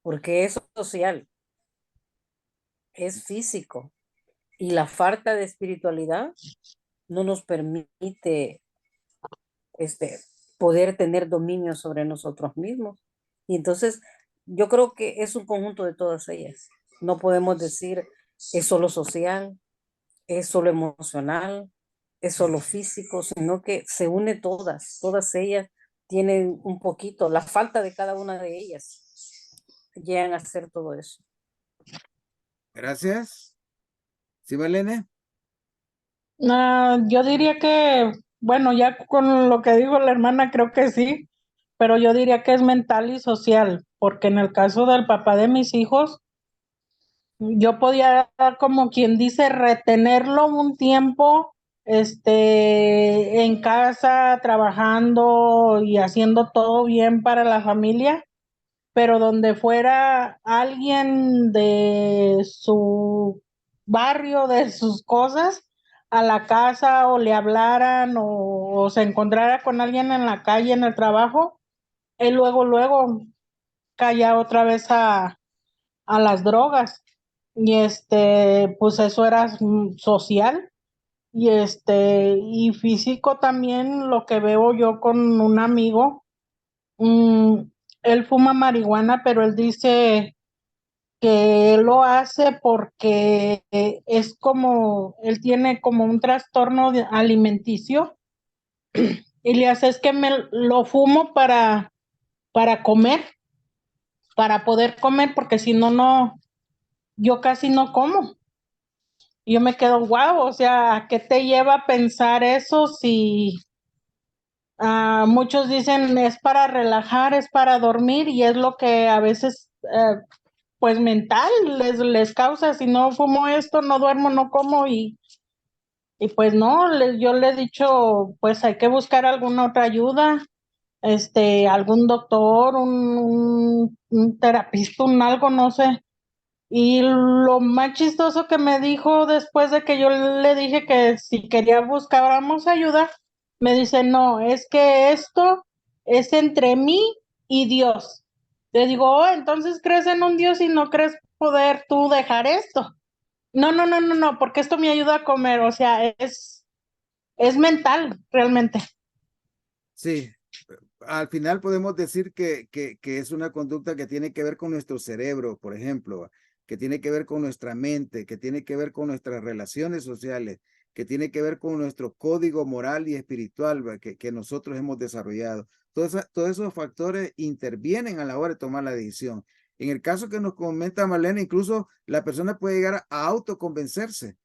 Speaker 8: porque es social, es físico, y la falta de espiritualidad no nos permite poder tener dominio sobre nosotros mismos. Y entonces yo creo que es un conjunto de todas ellas. No podemos decir es solo social, es solo emocional, es solo físico, sino que se une todas ellas tienen un poquito, la falta de cada una de ellas llegan a hacer todo eso.
Speaker 1: Gracias. ¿Sí, Marlene?
Speaker 6: Yo diría que, bueno, ya con lo que dijo la hermana, creo que sí, pero yo diría que es mental y social, porque en el caso del papá de mis hijos, yo podía, como quien dice, retenerlo un tiempo, en casa, trabajando y haciendo todo bien para la familia, pero donde fuera alguien de su barrio, de sus cosas, a la casa o le hablaran o se encontrara con alguien en la calle, en el trabajo, él luego caía otra vez a las drogas. Y pues eso era social. Y físico también, lo que veo yo con un amigo, él fuma marihuana, pero él dice que él lo hace porque es como, él tiene como un trastorno alimenticio y le hace es que me lo fumo para comer, para poder comer, porque si no, no, yo casi no como. Y yo me quedo, wow, o sea, ¿a qué te lleva a pensar eso si muchos dicen es para relajar, es para dormir y es lo que a veces pues mental les causa, si no fumo esto, no duermo, no como y pues no, yo le he dicho, pues hay que buscar alguna otra ayuda, algún doctor, un terapista, un algo, no sé. Y lo más chistoso que me dijo después de que yo le dije que si quería buscáramos ayuda, me dice, no, es que esto es entre mí y Dios. Le digo, oh, entonces crees en un Dios y no crees poder tú dejar esto. No, porque esto me ayuda a comer, o sea, es mental realmente.
Speaker 1: Sí, al final podemos decir que es una conducta que tiene que ver con nuestro cerebro, por ejemplo, que tiene que ver con nuestra mente, que tiene que ver con nuestras relaciones sociales, que tiene que ver con nuestro código moral y espiritual que nosotros hemos desarrollado. Todos esos factores intervienen a la hora de tomar la decisión. En el caso que nos comenta Marlene, incluso la persona puede llegar a autoconvencerse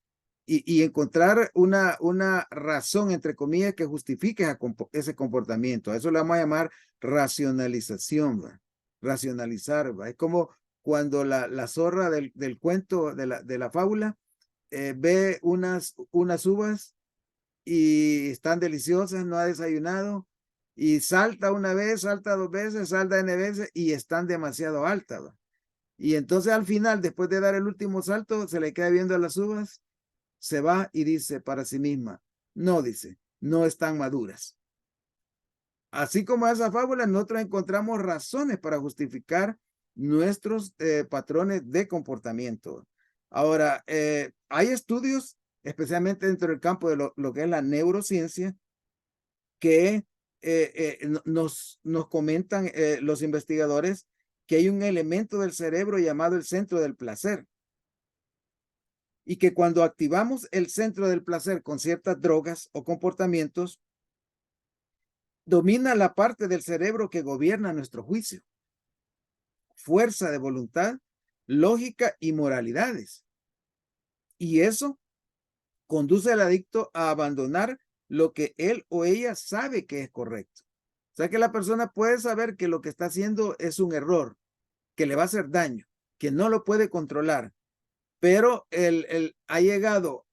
Speaker 1: y encontrar una razón, entre comillas, que justifique ese comportamiento. A eso le vamos a llamar racionalización, ¿va? Racionalizar, ¿va? Es como cuando la zorra del cuento, de la fábula, ve unas uvas y están deliciosas, no ha desayunado, y salta una vez, salta dos veces, salta N veces y están demasiado altas, ¿va? Y entonces al final, después de dar el último salto, se le queda viendo a las uvas, se va y dice para sí misma, no, dice, no están maduras. Así como esa fábula, nosotros encontramos razones para justificar nuestros patrones de comportamiento. Ahora, hay estudios, especialmente dentro del campo de lo que es la neurociencia, que nos comentan los investigadores que hay un elemento del cerebro llamado el centro del placer. Y que cuando activamos el centro del placer con ciertas drogas o comportamientos, domina la parte del cerebro que gobierna nuestro juicio, fuerza de voluntad, lógica y moralidades. Y eso conduce al adicto a abandonar lo que él o ella sabe que es correcto. O sea que la persona puede saber que lo que está haciendo es un error, que le va a hacer daño, que no lo puede controlar, pero ha llegado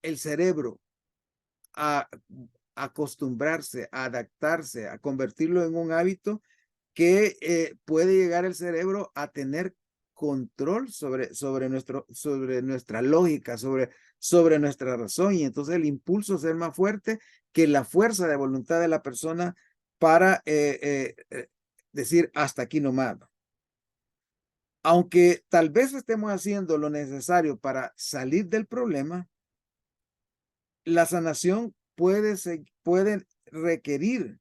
Speaker 1: el cerebro a acostumbrarse, a adaptarse, a convertirlo en un hábito que puede llegar el cerebro a tener control sobre nuestra lógica, sobre nuestra razón, y entonces el impulso ser más fuerte que la fuerza de voluntad de la persona para decir hasta aquí nomás. Aunque tal vez estemos haciendo lo necesario para salir del problema, la sanación puede requerir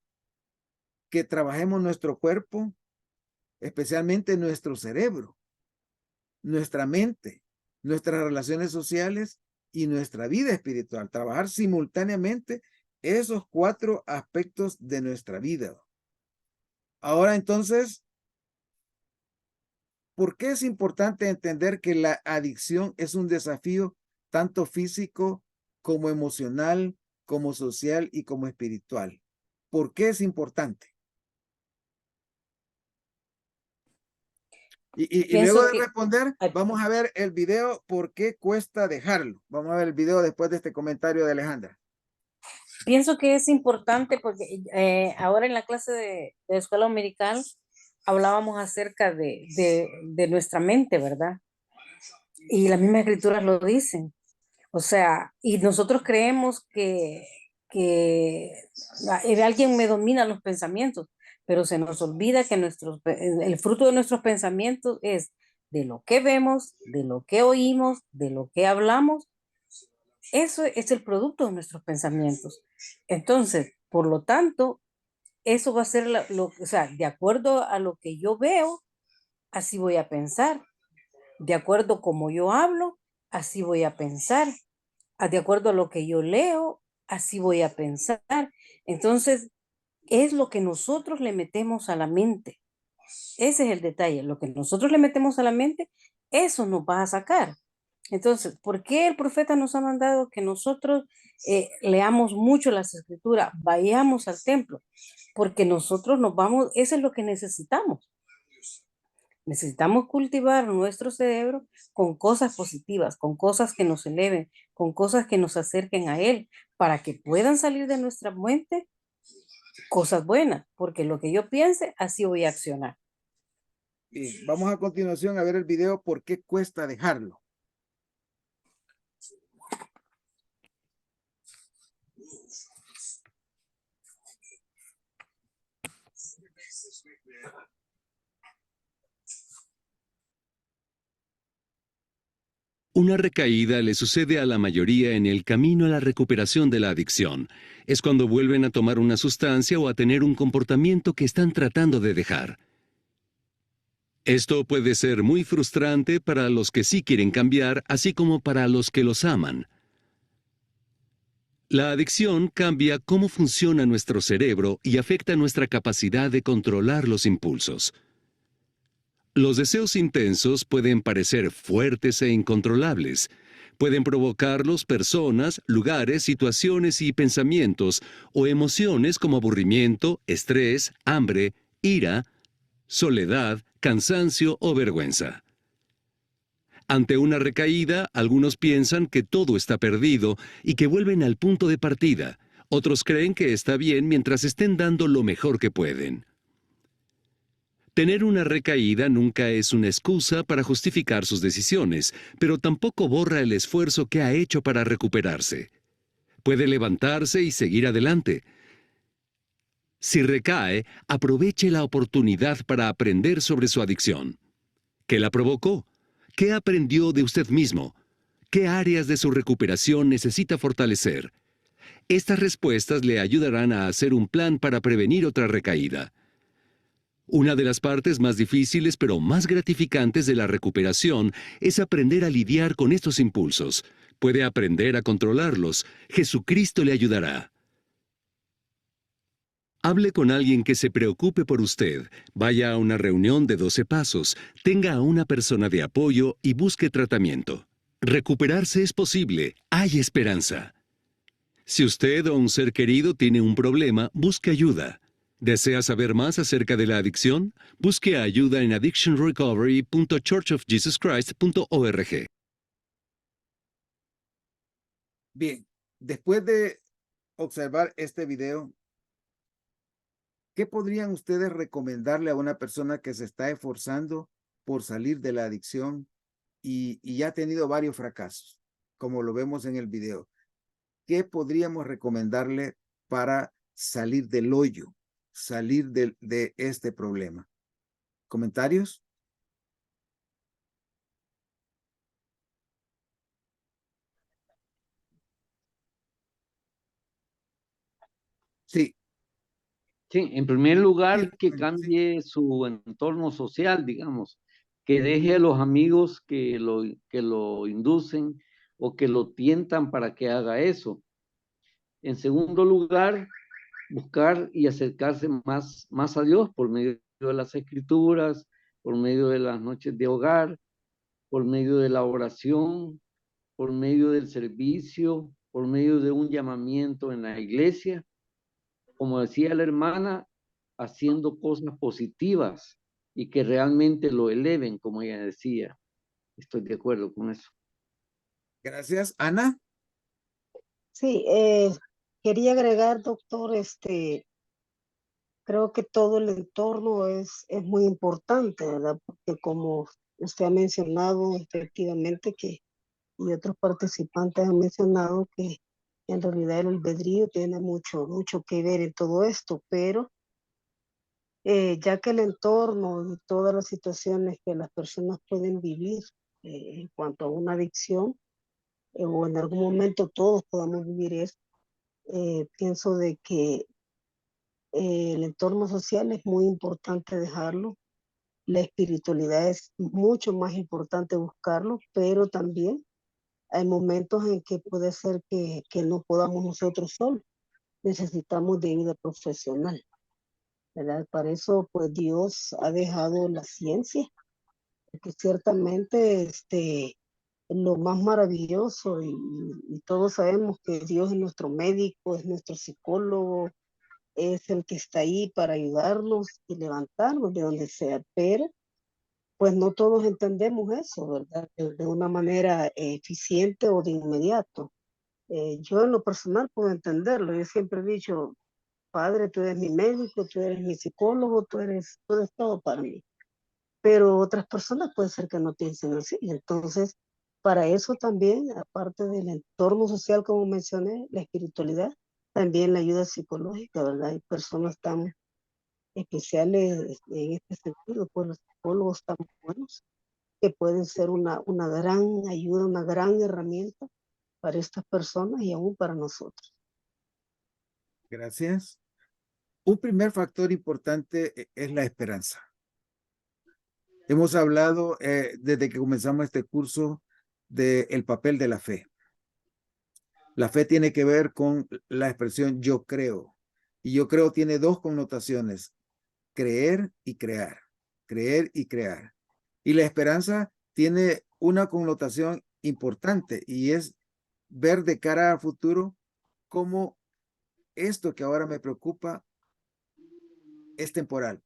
Speaker 1: que trabajemos nuestro cuerpo, especialmente nuestro cerebro, nuestra mente, nuestras relaciones sociales y nuestra vida espiritual. Trabajar simultáneamente esos 4 aspectos de nuestra vida. Ahora entonces, ¿por qué es importante entender que la adicción es un desafío tanto físico como emocional, como social y como espiritual? ¿Por qué es importante? Y luego de
Speaker 8: que,
Speaker 1: responder,
Speaker 8: ay,
Speaker 1: vamos a ver el video ¿por qué cuesta dejarlo? Vamos a ver el video después de este comentario de Alejandra.
Speaker 8: pienso que es importante porque ahora en la clase de escuela dominical hablábamos acerca de nuestra mente, ¿verdad? Y las mismas escrituras lo dicen. O sea, y nosotros creemos que alguien me domina los pensamientos, pero se nos olvida que el fruto de nuestros pensamientos es de lo que vemos, de lo que oímos, de lo que hablamos. Eso es el producto de nuestros pensamientos. Entonces, por lo tanto, eso va a ser o sea, de acuerdo a lo que yo veo, así voy a pensar. De acuerdo a como yo hablo, así voy a pensar. De acuerdo a lo que yo leo, así voy a pensar. Entonces, es lo que nosotros le metemos a la mente. Ese es el detalle. Lo que nosotros le metemos a la mente, eso nos va a sacar. Entonces, ¿por qué el profeta nos ha mandado que nosotros leamos mucho las escrituras, vayamos al templo? Porque nosotros nos vamos, eso es lo que necesitamos. Necesitamos cultivar nuestro cerebro con cosas positivas, con cosas que nos eleven, con cosas que nos acerquen a Él, para que puedan salir de nuestra mente cosas buenas, porque lo que yo piense, así voy a accionar.
Speaker 1: Bien, vamos a continuación a ver el video ¿por qué cuesta dejarlo?
Speaker 4: Una recaída le sucede a la mayoría en el camino a la recuperación de la adicción. Es cuando vuelven a tomar una sustancia o a tener un comportamiento que están tratando de dejar. Esto puede ser muy frustrante para los que sí quieren cambiar, así como para los que los aman. La adicción cambia cómo funciona nuestro cerebro y afecta nuestra capacidad de controlar los impulsos. Los deseos intensos pueden parecer fuertes e incontrolables. Pueden provocarlos personas, lugares, situaciones y pensamientos o emociones como aburrimiento, estrés, hambre, ira, soledad, cansancio o vergüenza. Ante una recaída, algunos piensan que todo está perdido y que vuelven al punto de partida. Otros creen que está bien mientras estén dando lo mejor que pueden. Tener una recaída nunca es una excusa para justificar sus decisiones, pero tampoco borra el esfuerzo que ha hecho para recuperarse. Puede levantarse y seguir adelante. Si recae, aproveche la oportunidad para aprender sobre su adicción. ¿Qué la provocó? ¿Qué aprendió de usted mismo? ¿Qué áreas de su recuperación necesita fortalecer? Estas respuestas le ayudarán a hacer un plan para prevenir otra recaída. Una de las partes más difíciles pero más gratificantes de la recuperación es aprender a lidiar con estos impulsos. Puede aprender a controlarlos. Jesucristo le ayudará. Hable con alguien que se preocupe por usted. Vaya a una reunión de 12 pasos. Tenga a una persona de apoyo y busque tratamiento. Recuperarse es posible. Hay esperanza. Si usted o un ser querido tiene un problema, busque ayuda. ¿Desea saber más acerca de la adicción? Busque ayuda en addictionrecovery.churchofjesuschrist.org.
Speaker 1: Bien, después de observar este video, ¿qué podrían ustedes recomendarle a una persona que se está esforzando por salir de la adicción y ya ha tenido varios fracasos, como lo vemos en el video? ¿Qué podríamos recomendarle para salir del hoyo, salir de este problema? ¿Comentarios? Sí.
Speaker 5: Sí, en primer lugar, que cambie su entorno social, digamos, que deje a los amigos que lo inducen o que lo tientan para que haga eso. En segundo lugar, buscar y acercarse más a Dios por medio de las escrituras, por medio de las noches de hogar, por medio de la oración, por medio del servicio, por medio de un llamamiento en la iglesia. Como decía la hermana, haciendo cosas positivas, y que realmente lo eleven, como ella decía. Estoy de acuerdo con eso.
Speaker 1: Gracias. Ana.
Speaker 10: Sí, quería agregar, doctor, creo que todo el entorno es muy importante, ¿verdad? Porque como usted ha mencionado efectivamente que, y otros participantes han mencionado que en realidad el albedrío tiene mucho, mucho que ver en todo esto, pero ya que el entorno y todas las situaciones que las personas pueden vivir en cuanto a una adicción, o en algún momento todos podamos vivir eso, pienso de que el entorno social es muy importante dejarlo, la espiritualidad es mucho más importante buscarlo, pero también hay momentos en que puede ser que no podamos nosotros solos, necesitamos de ayuda profesional, ¿verdad? Para eso, pues Dios ha dejado la ciencia, porque ciertamente lo más maravilloso y todos sabemos que Dios es nuestro médico, es nuestro psicólogo, es el que está ahí para ayudarnos y levantarnos de donde sea, pero pues no todos entendemos eso, ¿verdad? De una manera eficiente o de inmediato. Yo en lo personal puedo entenderlo, yo siempre he dicho, Padre, tú eres mi médico, tú eres mi psicólogo, tú eres todo para mí. Pero otras personas puede ser que no piensen así. Entonces, para eso también, aparte del entorno social, como mencioné, la espiritualidad, también la ayuda psicológica, ¿verdad? Hay personas tan especiales en este sentido, pues los psicólogos tan buenos, que pueden ser una gran ayuda, una gran herramienta para estas personas y aún para nosotros.
Speaker 1: Gracias. Un primer factor importante es la esperanza. Hemos hablado desde que comenzamos este curso del papel de la fe. La fe tiene que ver con la expresión yo creo. Y yo creo tiene dos connotaciones, creer y crear. Creer y crear. Y la esperanza tiene una connotación importante y es ver de cara al futuro cómo esto que ahora me preocupa es temporal.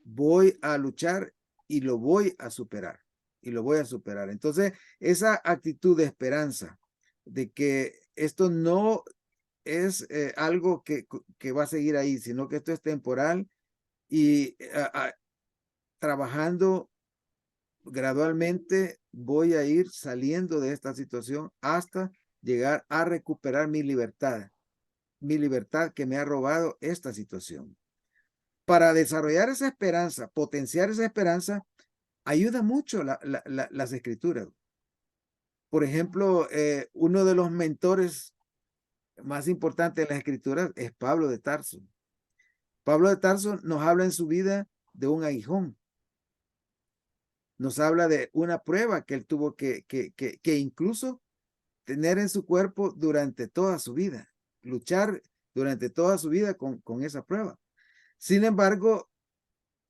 Speaker 1: Voy a luchar y lo voy a superar. Y lo voy a superar. Entonces, esa actitud de esperanza, de que esto no es algo que va a seguir ahí, sino que esto es temporal y trabajando gradualmente voy a ir saliendo de esta situación hasta llegar a recuperar mi libertad que me ha robado esta situación. Para desarrollar esa esperanza, potenciar esa esperanza, ayuda mucho las escrituras. Por ejemplo, uno de los mentores más importantes de las escrituras es Pablo de Tarso. Pablo de Tarso nos habla en su vida de un aguijón. Nos habla de una prueba que él tuvo que incluso tener en su cuerpo durante toda su vida, luchar durante toda su vida con esa prueba. Sin embargo,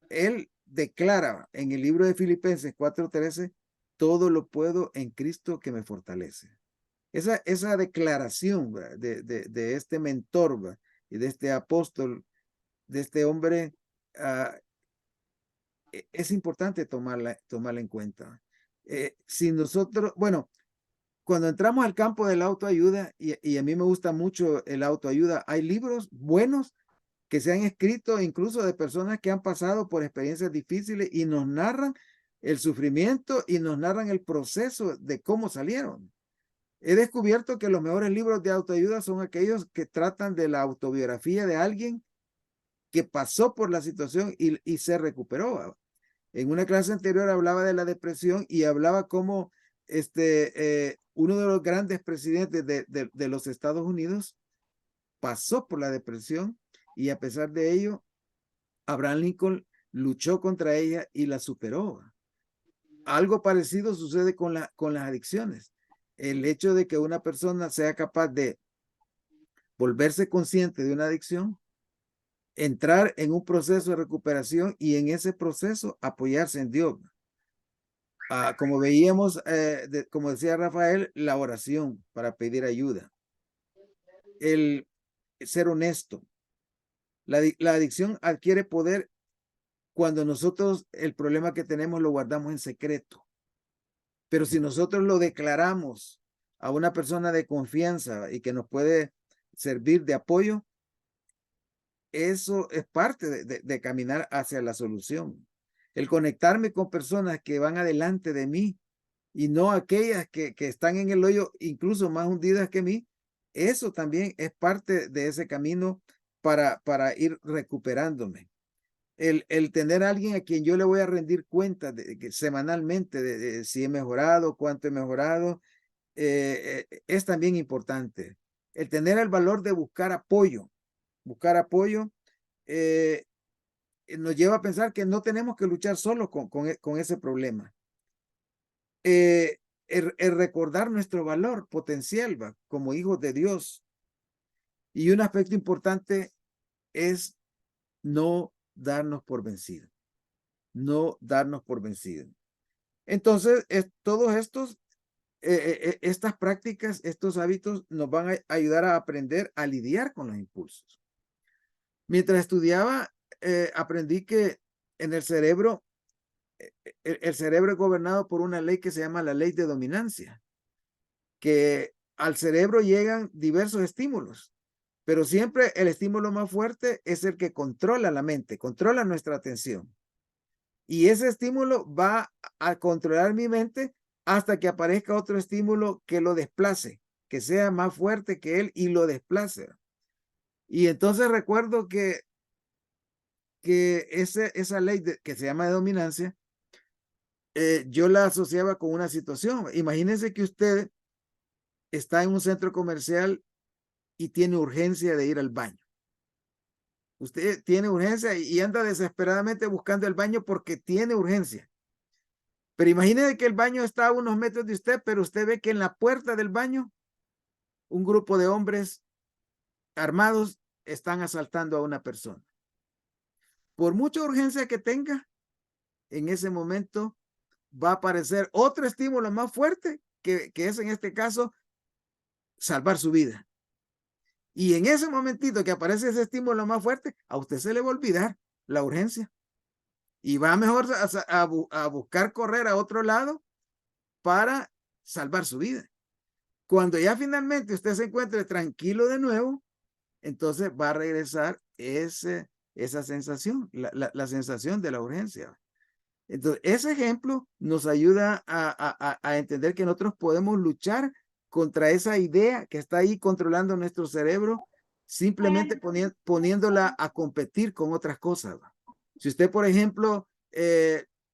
Speaker 1: él declara en el libro de Filipenses 4:13, todo lo puedo en Cristo que me fortalece. Esa declaración de este mentor, ¿verdad? Y de este apóstol, de este hombre, es importante tomarla en cuenta. Si nosotros, bueno, cuando entramos al campo de la autoayuda, y a mí me gusta mucho el autoayuda, hay libros buenos que se han escrito incluso de personas que han pasado por experiencias difíciles y nos narran el sufrimiento y nos narran el proceso de cómo salieron. He descubierto que los mejores libros de autoayuda son aquellos que tratan de la autobiografía de alguien que pasó por la situación y se recuperó. En una clase anterior hablaba de la depresión y hablaba cómo uno de los grandes presidentes de los Estados Unidos pasó por la depresión y a pesar de ello, Abraham Lincoln luchó contra ella y la superó. Algo parecido sucede con las adicciones. El hecho de que una persona sea capaz de volverse consciente de una adicción, entrar en un proceso de recuperación y en ese proceso apoyarse en Dios. Como veíamos, como decía Rafael, la oración para pedir ayuda. El ser honesto. La adicción adquiere poder cuando nosotros el problema que tenemos lo guardamos en secreto. Pero si nosotros lo declaramos a una persona de confianza y que nos puede servir de apoyo, eso es parte de caminar hacia la solución. El conectarme con personas que van adelante de mí y no aquellas que están en el hoyo incluso más hundidas que mí, eso también es parte de ese camino para ir recuperándome. El tener a alguien a quien yo le voy a rendir cuenta semanalmente de si he mejorado, cuánto he mejorado, es también importante. El tener el valor de buscar apoyo nos lleva a pensar que no tenemos que luchar solo con ese problema. El recordar nuestro valor potencial como hijos de Dios. Y un aspecto importante es no darnos por vencido. No darnos por vencido. Entonces, todos estas prácticas, estos hábitos nos van a ayudar a aprender a lidiar con los impulsos. Mientras estudiaba, aprendí que en el cerebro es gobernado por una ley que se llama la ley de dominancia, que al cerebro llegan diversos estímulos, pero siempre el estímulo más fuerte es el que controla la mente, controla nuestra atención. Y ese estímulo va a controlar mi mente hasta que aparezca otro estímulo que lo desplace, que sea más fuerte que él y lo desplace. Y entonces recuerdo que esa ley que se llama de dominancia, yo la asociaba con una situación. Imagínense que usted está en un centro comercial y tiene urgencia de ir al baño. Usted tiene urgencia y anda desesperadamente buscando el baño porque tiene urgencia. Pero imagínese que el baño está a unos metros de usted, pero usted ve que en la puerta del baño un grupo de hombres armados están asaltando a una persona. Por mucha urgencia que tenga, en ese momento va a aparecer otro estímulo más fuerte, que es en este caso salvar su vida. Y en ese momentito que aparece ese estímulo más fuerte, a usted se le va a olvidar la urgencia. Y va mejor a buscar correr a otro lado para salvar su vida. Cuando ya finalmente usted se encuentre tranquilo de nuevo, entonces va a regresar esa sensación, la sensación de la urgencia. Entonces, ese ejemplo nos ayuda a entender que nosotros podemos luchar contra esa idea que está ahí controlando nuestro cerebro, simplemente poniéndola a competir con otras cosas. Si usted, por ejemplo,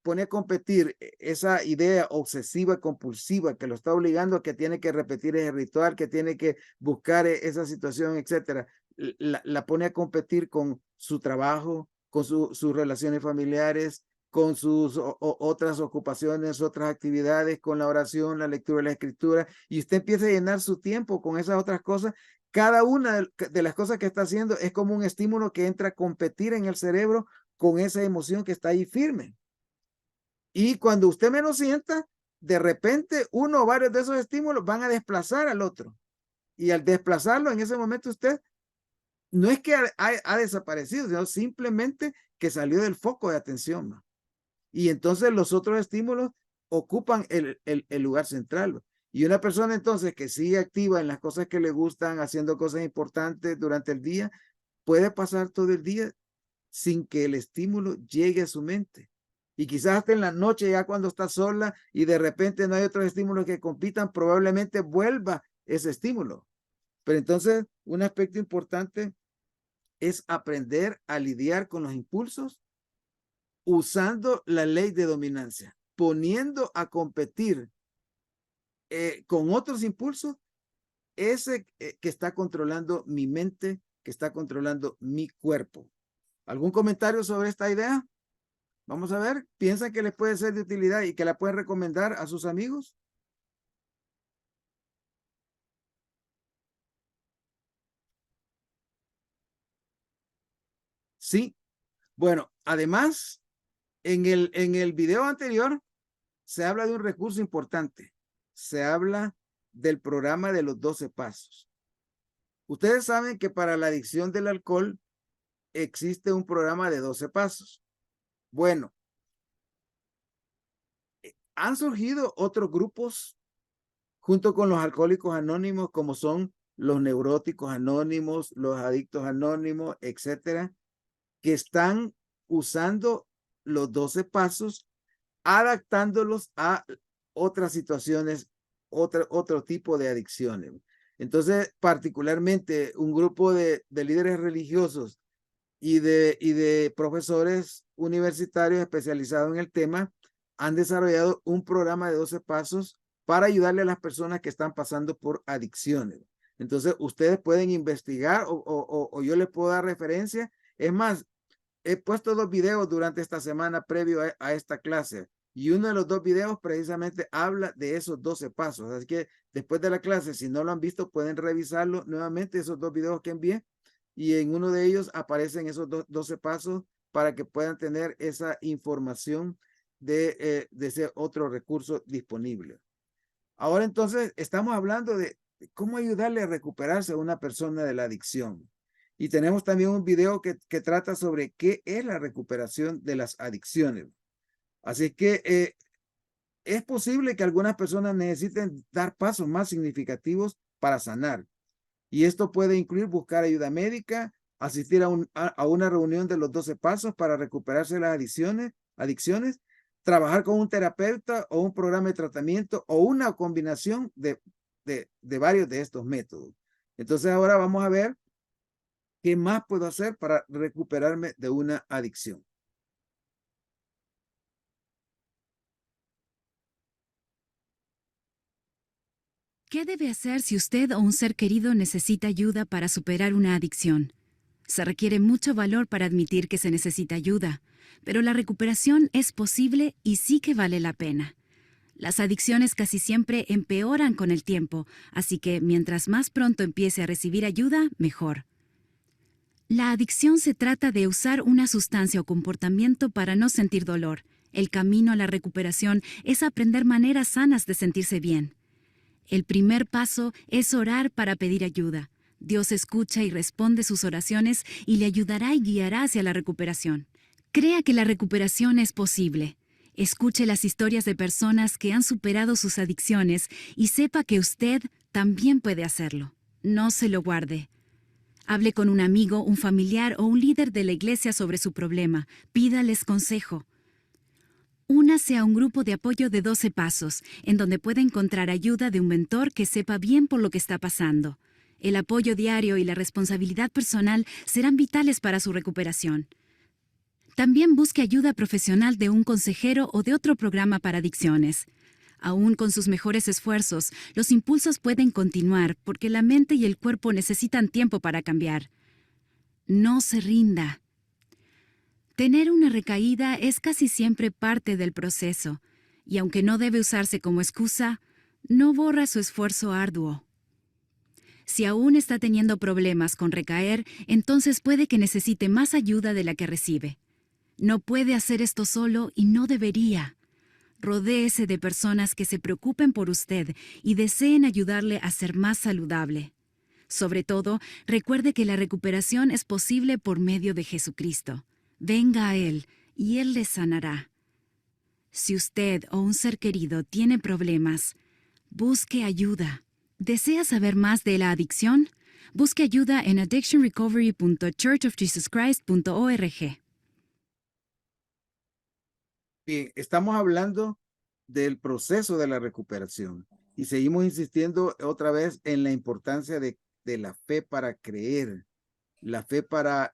Speaker 1: pone a competir esa idea obsesiva, compulsiva, que lo está obligando a que tiene que repetir ese ritual, que tiene que buscar esa situación, etcétera, la pone a competir con su trabajo, con sus relaciones familiares, con sus otras ocupaciones, otras actividades, con la oración, la lectura de la escritura, y usted empieza a llenar su tiempo con esas otras cosas. Cada una de las cosas que está haciendo es como un estímulo que entra a competir en el cerebro con esa emoción que está ahí firme. Y cuando usted menos sienta, de repente uno o varios de esos estímulos van a desplazar al otro. Y al desplazarlo, en ese momento usted no es que ha desaparecido, sino simplemente que salió del foco de atención. Y entonces los otros estímulos ocupan el lugar central. Y una persona entonces que sigue activa en las cosas que le gustan, haciendo cosas importantes durante el día, puede pasar todo el día sin que el estímulo llegue a su mente. Y quizás hasta en la noche, ya cuando está sola y de repente no hay otros estímulos que compitan, probablemente vuelva ese estímulo. Pero entonces un aspecto importante es aprender a lidiar con los impulsos usando la ley de dominancia, poniendo a competir con otros impulsos ese que está controlando mi mente, que está controlando mi cuerpo. ¿Algún comentario sobre esta idea? Vamos a ver, ¿piensan que les puede ser de utilidad y que la pueden recomendar a sus amigos? Sí. Bueno, además, en el video anterior se habla de un recurso importante. Se habla del programa de los 12 pasos. Ustedes saben que para la adicción del alcohol existe un programa de 12 pasos. Bueno, han surgido otros grupos junto con los alcohólicos anónimos, como son los neuróticos anónimos, los adictos anónimos, etcétera, que están usando los 12 pasos, adaptándolos a otras situaciones, otro tipo de adicciones. Entonces, particularmente un grupo de líderes religiosos y de profesores universitarios especializados en el tema han desarrollado un programa de 12 pasos para ayudarle a las personas que están pasando por adicciones. Entonces, ustedes pueden investigar o yo les puedo dar referencia. Es más, he puesto 2 videos durante esta semana previo a esta clase. Y uno de los 2 videos precisamente habla de esos 12 pasos. Así que después de la clase, si no lo han visto, pueden revisarlo nuevamente, esos 2 videos que envié. Y en uno de ellos aparecen esos 12 pasos para que puedan tener esa información de ese otro recurso disponible. Ahora entonces estamos hablando de cómo ayudarle a recuperarse a una persona de la adicción. Y tenemos también un video que trata sobre qué es la recuperación de las adicciones. Así que es posible que algunas personas necesiten dar pasos más significativos para sanar. Y esto puede incluir buscar ayuda médica, asistir a una reunión de los 12 pasos para recuperarse de las adicciones, trabajar con un terapeuta o un programa de tratamiento o una combinación de varios de estos métodos. Entonces ahora vamos a ver qué más puedo hacer para recuperarme de una adicción.
Speaker 11: ¿Qué debe hacer si usted o un ser querido necesita ayuda para superar una adicción? Se requiere mucho valor para admitir que se necesita ayuda, pero la recuperación es posible y sí que vale la pena. Las adicciones casi siempre empeoran con el tiempo, así que mientras más pronto empiece a recibir ayuda, mejor. La adicción se trata de usar una sustancia o comportamiento para no sentir dolor. El camino a la recuperación es aprender maneras sanas de sentirse bien. El primer paso es orar para pedir ayuda. Dios escucha y responde sus oraciones y le ayudará y guiará hacia la recuperación. Crea que la recuperación es posible. Escuche las historias de personas que han superado sus adicciones y sepa que usted también puede hacerlo. No se lo guarde. Hable con un amigo, un familiar o un líder de la iglesia sobre su problema. Pídales consejo. Únase a un grupo de apoyo de 12 pasos, en donde puede encontrar ayuda de un mentor que sepa bien por lo que está pasando. El apoyo diario y la responsabilidad personal serán vitales para su recuperación. También busque ayuda profesional de un consejero o de otro programa para adicciones. Aún con sus mejores esfuerzos, los impulsos pueden continuar porque la mente y el cuerpo necesitan tiempo para cambiar. No se rinda. Tener una recaída es casi siempre parte del proceso, y aunque no debe usarse como excusa, no borra su esfuerzo arduo. Si aún está teniendo problemas con recaer, entonces puede que necesite más ayuda de la que recibe. No puede hacer esto solo y no debería. Rodéese de personas que se preocupen por usted y deseen ayudarle a ser más saludable. Sobre todo, recuerde que la recuperación es posible por medio de Jesucristo. Venga a Él y Él le sanará. Si usted o un ser querido tiene problemas, busque ayuda. ¿Desea saber más de la adicción? Busque ayuda en addictionrecovery.churchofjesuschrist.org.
Speaker 1: Bien, estamos hablando del proceso de la recuperación y seguimos insistiendo otra vez en la importancia de la fe para creer, la fe para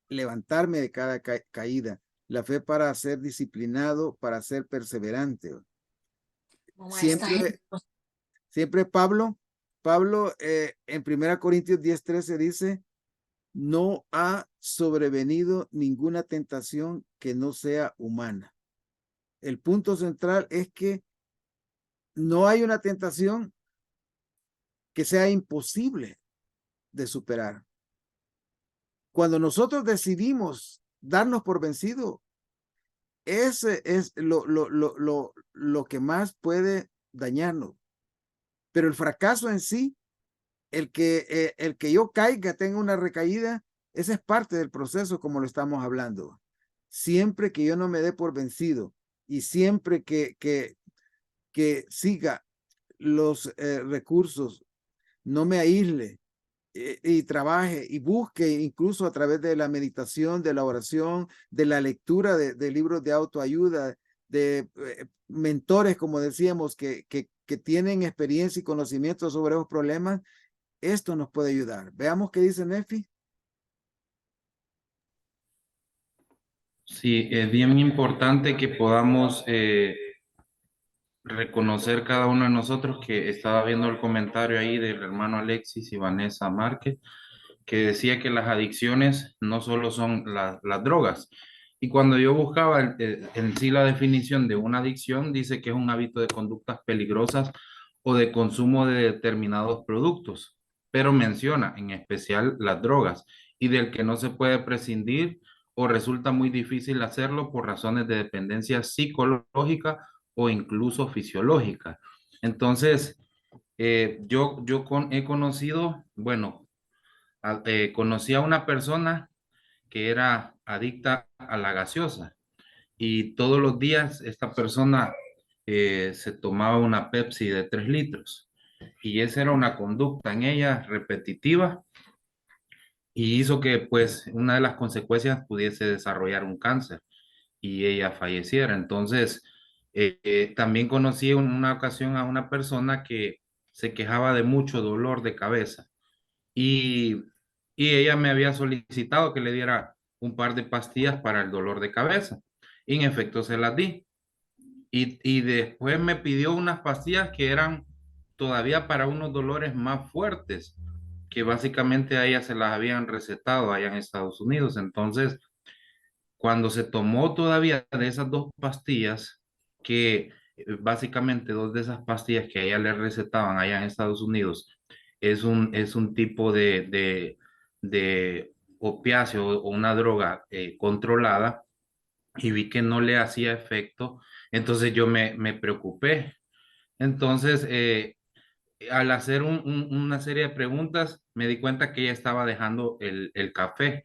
Speaker 1: levantarme de cada caída, la fe para ser disciplinado, para ser perseverante. Siempre Pablo en 1 Corintios 10:13 dice, no ha sobrevenido ninguna tentación que no sea humana. El punto central es que no hay una tentación que sea imposible de superar. Cuando nosotros decidimos darnos por vencido, ese es lo que más puede dañarnos. Pero el fracaso en sí, el que yo caiga, tenga una recaída, esa es parte del proceso como lo estamos hablando. siempre que yo no me dé por vencido y siempre que siga los recursos, no me aísle y trabaje y busque incluso a través de la meditación, de la oración, de la lectura de libros de autoayuda, de mentores, como decíamos, que tienen experiencia y conocimiento sobre esos problemas, esto nos puede ayudar. Veamos qué dice Nefi.
Speaker 12: Sí, es bien importante que podamos reconocer cada uno de nosotros, que estaba viendo el comentario ahí del hermano Alexis y Vanessa Márquez, que decía que las adicciones no solo son las drogas. Y cuando yo buscaba en sí la definición de una adicción, dice que es un hábito de conductas peligrosas o de consumo de determinados productos, pero menciona en especial las drogas y del que no se puede prescindir o resulta muy difícil hacerlo por razones de dependencia psicológica o incluso fisiológica. Entonces, he conocido, bueno, conocí a una persona que era adicta a la gaseosa y todos los días esta persona se tomaba una Pepsi de 3 litros y esa era una conducta en ella repetitiva y hizo que pues una de las consecuencias pudiese desarrollar un cáncer y ella falleciera. Entonces, también conocí en una ocasión a una persona que se quejaba de mucho dolor de cabeza y, y ella me había solicitado que le diera un par de pastillas para el dolor de cabeza. Y en efecto se las di. Y después me pidió unas pastillas que eran todavía para unos dolores más fuertes, que básicamente a ella se las habían recetado allá en Estados Unidos. Entonces, cuando se tomó todavía de esas 2 pastillas, que básicamente 2 de esas pastillas que a ella le recetaban allá en Estados Unidos, es un tipo de opiáceo o una droga controlada, y vi que no le hacía efecto, entonces yo me preocupé. Entonces, al hacer una serie de preguntas, me di cuenta que ella estaba dejando el café.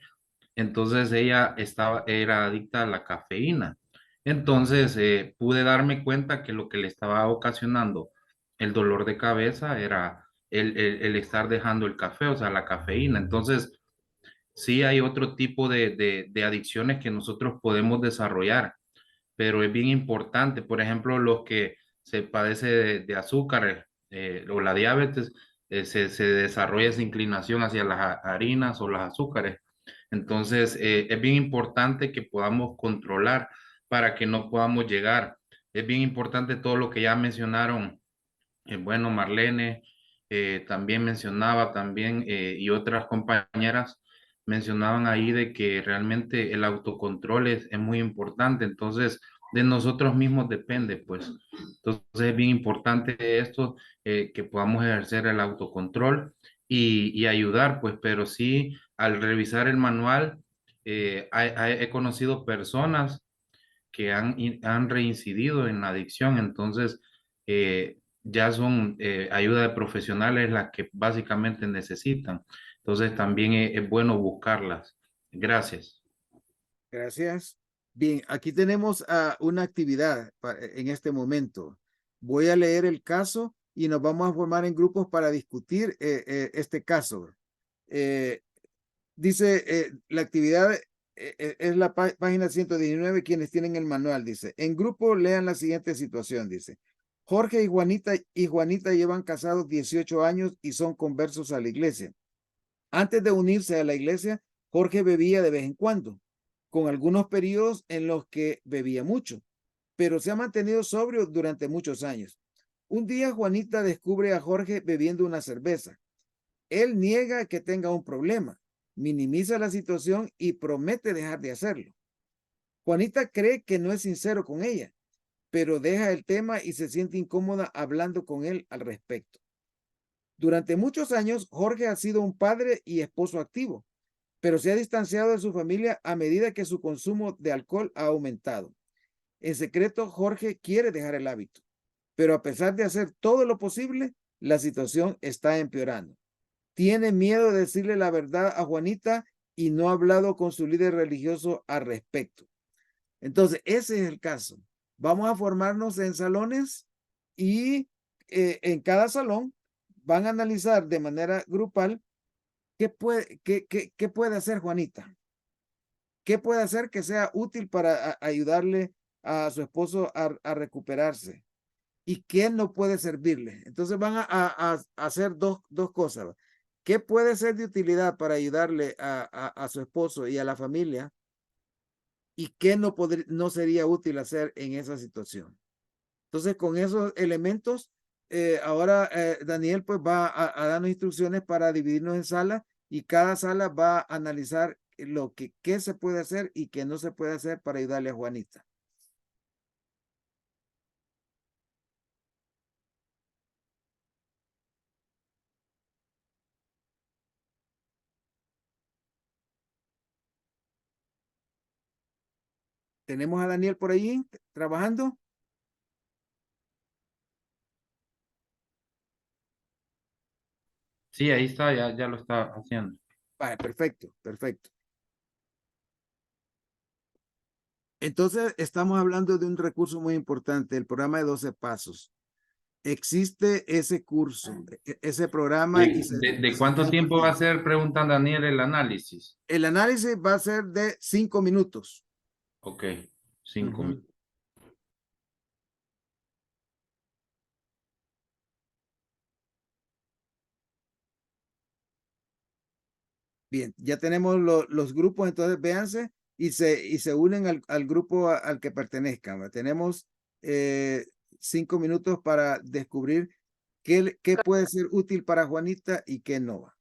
Speaker 12: Entonces era adicta a la cafeína. Entonces pude darme cuenta que lo que le estaba ocasionando el dolor de cabeza era el estar dejando el café, o sea, la cafeína. Entonces, sí hay otro tipo de adicciones que nosotros podemos desarrollar, pero es bien importante. Por ejemplo, los que se padece de azúcar o la diabetes, se desarrolla esa inclinación hacia las harinas o los azúcares. Entonces, es bien importante que podamos controlar para que no podamos llegar. Es bien importante todo lo que ya mencionaron, bueno, Marlene también mencionaba también, y otras compañeras mencionaban ahí de que realmente el autocontrol es muy importante. Entonces, de nosotros mismos depende, pues. Entonces, es bien importante esto, que podamos ejercer el autocontrol y ayudar, pues, pero sí, al revisar el manual, he conocido personas que han reincidido en la adicción. Entonces, ya son ayuda de profesionales las que básicamente necesitan. Entonces, también es bueno buscarlas. Gracias.
Speaker 1: Gracias. Bien, aquí tenemos una actividad en este momento. Voy a leer el caso y nos vamos a formar en grupos para discutir este caso. Dice, la actividad es la página 119, quienes tienen el manual, dice. En grupo lean la siguiente situación, dice. Jorge y Juanita llevan casados 18 años y son conversos a la iglesia. Antes de unirse a la iglesia, Jorge bebía de vez en cuando, con algunos periodos en los que bebía mucho, pero se ha mantenido sobrio durante muchos años. Un día Juanita descubre a Jorge bebiendo una cerveza. Él niega que tenga un problema, minimiza la situación y promete dejar de hacerlo. Juanita cree que no es sincero con ella, pero deja el tema y se siente incómoda hablando con él al respecto. Durante muchos años, Jorge ha sido un padre y esposo activo, pero se ha distanciado de su familia a medida que su consumo de alcohol ha aumentado. En secreto, Jorge quiere dejar el hábito, pero a pesar de hacer todo lo posible, la situación está empeorando. Tiene miedo de decirle la verdad a Juanita y no ha hablado con su líder religioso al respecto. Entonces, ese es el caso. Vamos a formarnos en salones y en cada salón van a analizar de manera grupal qué puede hacer Juanita. ¿Qué puede hacer que sea útil para ayudarle a su esposo a recuperarse? ¿Y qué no puede servirle? Entonces van a hacer dos cosas. ¿Qué puede ser de utilidad para ayudarle a su esposo y a la familia? ¿Y qué no sería útil hacer en esa situación? Entonces, con esos elementos, ahora Daniel pues va a darnos instrucciones para dividirnos en salas y cada sala va a analizar qué se puede hacer y qué no se puede hacer para ayudarle a Juanita. ¿Tenemos a Daniel por allí trabajando?
Speaker 12: Sí, ahí está, ya lo está haciendo.
Speaker 1: Vale, perfecto, perfecto. Entonces, estamos hablando de un recurso muy importante, el programa de 12 pasos. Existe ese curso, ese programa.
Speaker 12: ¿De cuánto tiempo va a ser, pregunta Daniel, el análisis?
Speaker 1: El análisis va a ser de 5 minutos.
Speaker 12: Ok, 5 minutos.
Speaker 1: Bien, ya tenemos los grupos, entonces véanse y se unen al grupo al que pertenezcan. ¿Va? Tenemos 5 minutos para descubrir qué puede ser útil para Juanita y qué no va.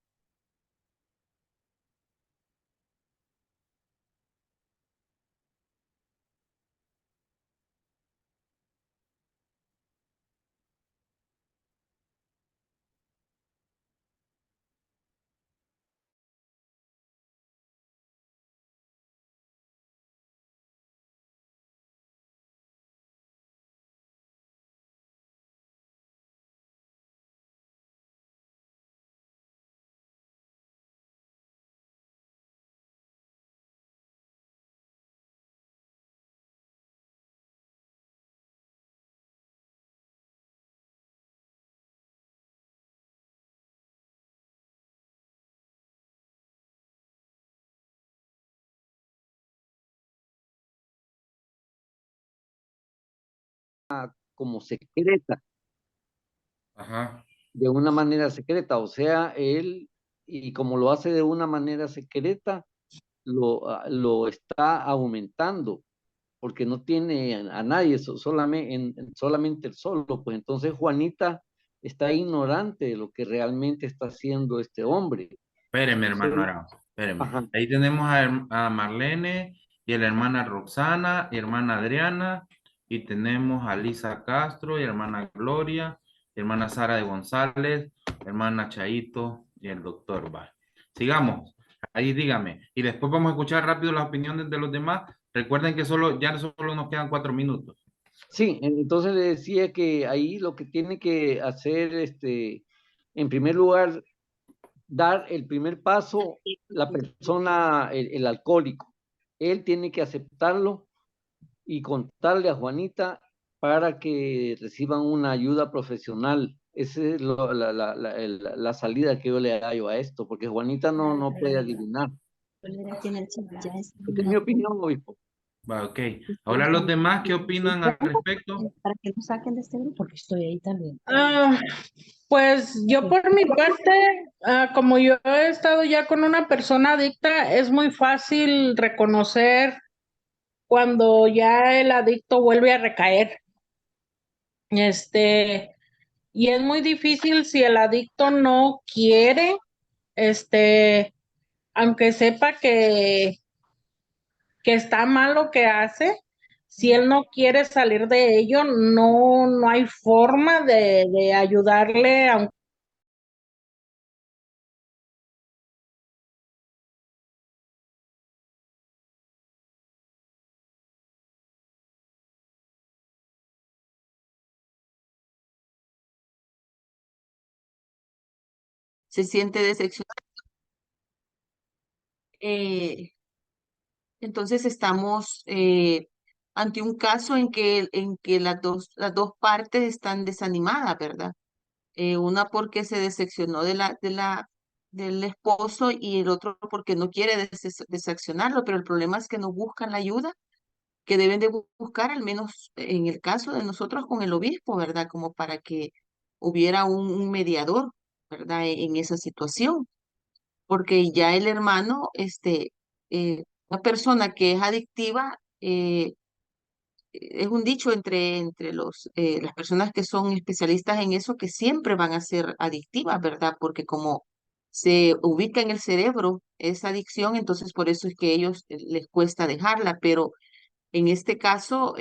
Speaker 5: Como secreta,
Speaker 12: Ajá.
Speaker 5: de una manera secreta, o sea, él, y como lo hace de una manera secreta, lo está aumentando, porque no tiene a nadie, solamente el solo, pues entonces Juanita está ignorante de lo que realmente está haciendo este hombre.
Speaker 12: Espéreme,
Speaker 5: Entonces,
Speaker 12: hermano Araujo, espéreme.
Speaker 5: ajá.
Speaker 12: Ahí tenemos a Marlene y a la hermana Roxana y hermana Adriana, y tenemos a Lisa Castro y hermana Gloria, y hermana Sara de González, hermana Chaito y el doctor. Va. Sigamos. Ahí dígame. Y después vamos a escuchar rápido las opiniones de los demás. Recuerden que ya solo nos quedan 4 minutos.
Speaker 5: Sí, entonces le decía que ahí lo que tiene que hacer, en primer lugar, dar el primer paso la persona, el alcohólico. Él tiene que aceptarlo y contarle a Juanita para que reciban una ayuda profesional. Esa es la salida que yo le hallo a esto, porque Juanita no puede adivinar. Esa es mi opinión, obispo.
Speaker 12: Va, ok. Ahora los demás, ¿qué opinan al respecto?
Speaker 6: Para que lo saquen de este grupo, porque estoy ahí también. Pues yo por mi parte, como yo he estado ya con una persona adicta, es muy fácil reconocer cuando ya el adicto vuelve a recaer. Y es muy difícil si el adicto no quiere, aunque sepa que está mal lo que hace, si él no quiere salir de ello, no hay forma de ayudarle, aunque
Speaker 13: se siente decepcionado. Entonces estamos ante un caso en que las dos partes están desanimadas, ¿verdad? Una porque se decepcionó del esposo y el otro porque no quiere desaccionarlo, pero el problema es que no buscan la ayuda que deben de buscar, al menos en el caso de nosotros con el obispo, ¿verdad? Como para que hubiera un mediador, ¿verdad? En esa situación, porque ya el hermano, una persona que es adictiva, es un dicho entre las personas que son especialistas en eso, que siempre van a ser adictivas, ¿verdad? Porque como se ubica en el cerebro esa adicción, entonces por eso es que a ellos les cuesta dejarla, pero en este caso,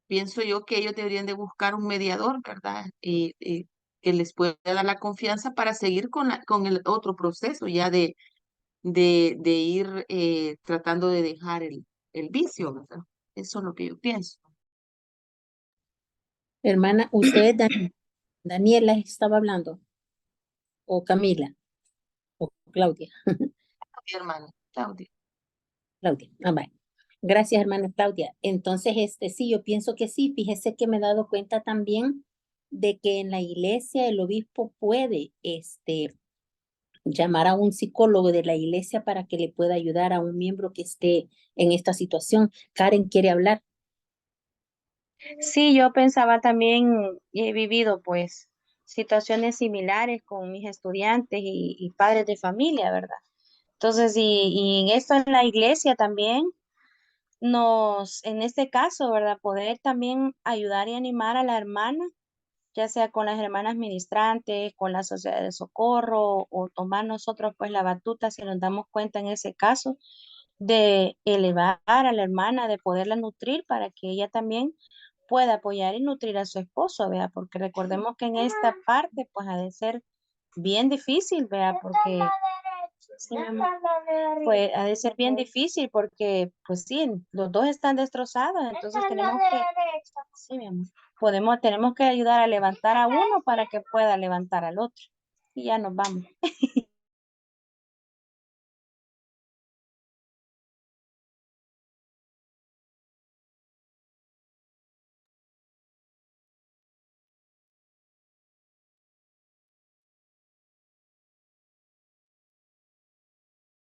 Speaker 13: pienso yo que ellos deberían de buscar un mediador, ¿verdad? Y que les pueda dar la confianza para seguir con el otro proceso ya de ir tratando de dejar el vicio, ¿verdad? Eso es lo que yo pienso.
Speaker 14: Hermana, usted, Daniela, estaba hablando, o Camila, o Claudia.
Speaker 13: Mi hermana, Claudia.
Speaker 14: Claudia, vale. Gracias, hermana Claudia. Entonces, sí, yo pienso que sí. Fíjese que me he dado cuenta también de que en la iglesia el obispo puede, llamar a un psicólogo de la iglesia para que le pueda ayudar a un miembro que esté en esta situación. Karen quiere hablar.
Speaker 15: Sí, yo pensaba también, y he vivido pues situaciones similares con mis estudiantes y padres de familia, ¿verdad? Entonces, y en esto en la iglesia también en este caso, ¿verdad? Poder también ayudar y animar a la hermana, ya sea con las hermanas ministrantes, con la sociedad de socorro, o tomar nosotros pues la batuta si nos damos cuenta en ese caso, de elevar a la hermana, de poderla nutrir para que ella también pueda apoyar y nutrir a su esposo, vea, porque recordemos que en esta parte pues ha de ser bien difícil, vea, porque sí, mi amor, pues ha de ser bien difícil porque pues sí, los dos están destrozados, entonces tenemos que, sí, mi amor, tenemos que ayudar a levantar a uno para que pueda levantar al otro. Y ya nos vamos.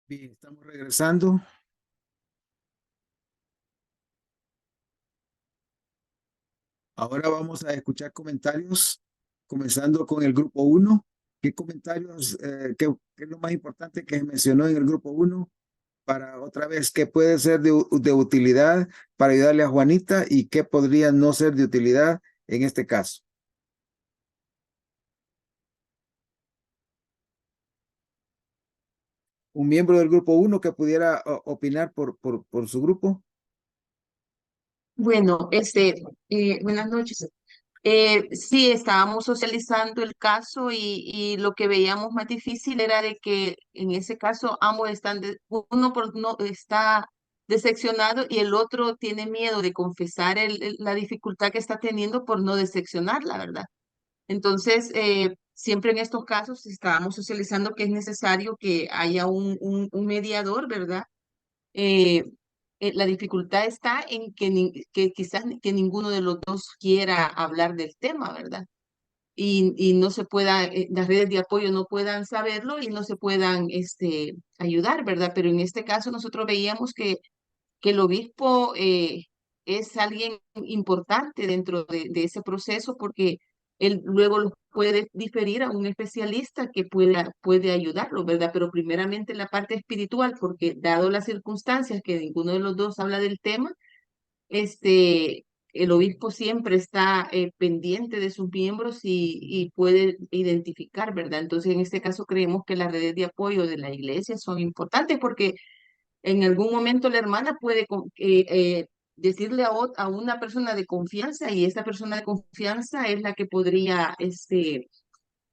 Speaker 1: Bien, estamos regresando. Ahora vamos a escuchar comentarios, comenzando con el grupo 1. ¿Qué comentarios, qué es lo más importante que se mencionó en el grupo 1? Para otra vez, ¿qué puede ser de utilidad para ayudarle a Juanita y qué podría no ser de utilidad en este caso? Un miembro del grupo 1 que pudiera opinar por su grupo.
Speaker 13: Bueno, buenas noches. Sí, estábamos socializando el caso y lo que veíamos más difícil era de que en ese caso ambos no está decepcionado y el otro tiene miedo de confesar la dificultad que está teniendo por no decepcionar, la verdad. Entonces, siempre en estos casos estábamos socializando que es necesario que haya un mediador, ¿verdad? eh, la dificultad está en que quizás que ninguno de los dos quiera hablar del tema, ¿verdad? Y no se pueda, las redes de apoyo no puedan saberlo y no se puedan ayudar, ¿verdad? Pero en este caso nosotros veíamos que el obispo es alguien importante dentro de ese proceso porque él luego los puede diferir a un especialista que puede ayudarlo, ¿verdad? Pero primeramente la parte espiritual, porque dado las circunstancias que ninguno de los dos habla del tema, el obispo siempre está pendiente de sus miembros y puede identificar, ¿verdad? Entonces, en este caso creemos que las redes de apoyo de la iglesia son importantes porque en algún momento la hermana puede decirle a una persona de confianza y esa persona de confianza es la que podría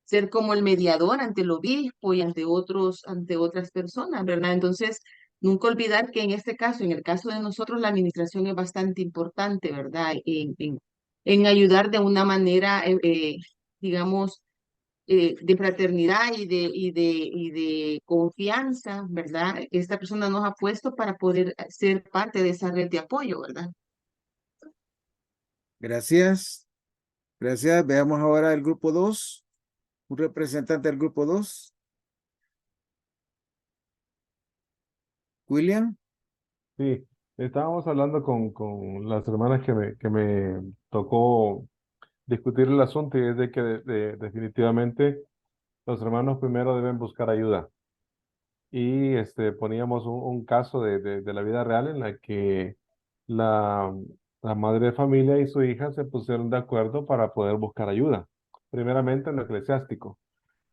Speaker 13: ser como el mediador ante el obispo y ante otras personas, ¿verdad? Entonces, nunca olvidar que en este caso, en el caso de nosotros, la administración es bastante importante, ¿verdad? En ayudar de una manera, digamos, de fraternidad y de confianza, ¿verdad? Esta persona nos ha puesto para poder ser parte de esa red de apoyo, ¿verdad?
Speaker 1: Gracias. Gracias. Veamos ahora el grupo 2. Un representante del grupo 2. William.
Speaker 16: Sí, estábamos hablando con las hermanas que me tocó discutir el asunto, y es de que definitivamente los hermanos primero deben buscar ayuda. Y poníamos un caso de la vida real en la que la, la madre de familia y su hija se pusieron de acuerdo para poder buscar ayuda, primeramente en lo eclesiástico.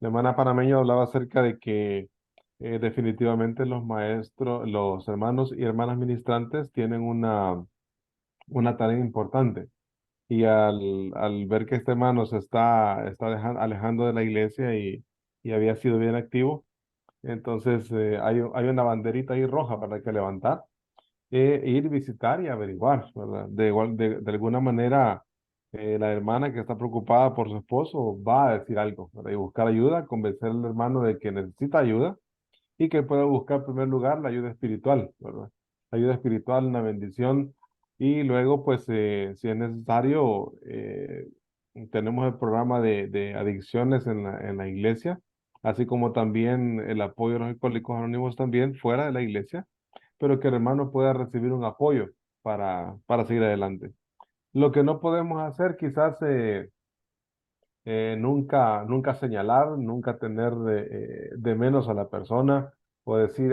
Speaker 16: La hermana panameña hablaba acerca de que definitivamente los maestros, los hermanos y hermanas ministrantes tienen una tarea importante. Y al ver que este hermano se está alejando de la iglesia y había sido bien activo, entonces hay una banderita ahí roja para que levantar, ir, visitar y averiguar, ¿verdad? De alguna manera, la hermana que está preocupada por su esposo va a decir algo, ¿verdad? Y buscar ayuda, convencer al hermano de que necesita ayuda y que pueda buscar en primer lugar la ayuda espiritual, ¿verdad? La ayuda espiritual, una bendición. Y luego, pues, si es necesario, tenemos el programa de adicciones en la iglesia, así como también el apoyo de los alcohólicos anónimos también fuera de la iglesia, pero que el hermano pueda recibir un apoyo para seguir adelante. Lo que no podemos hacer quizás nunca señalar, nunca tener de menos a la persona o decir,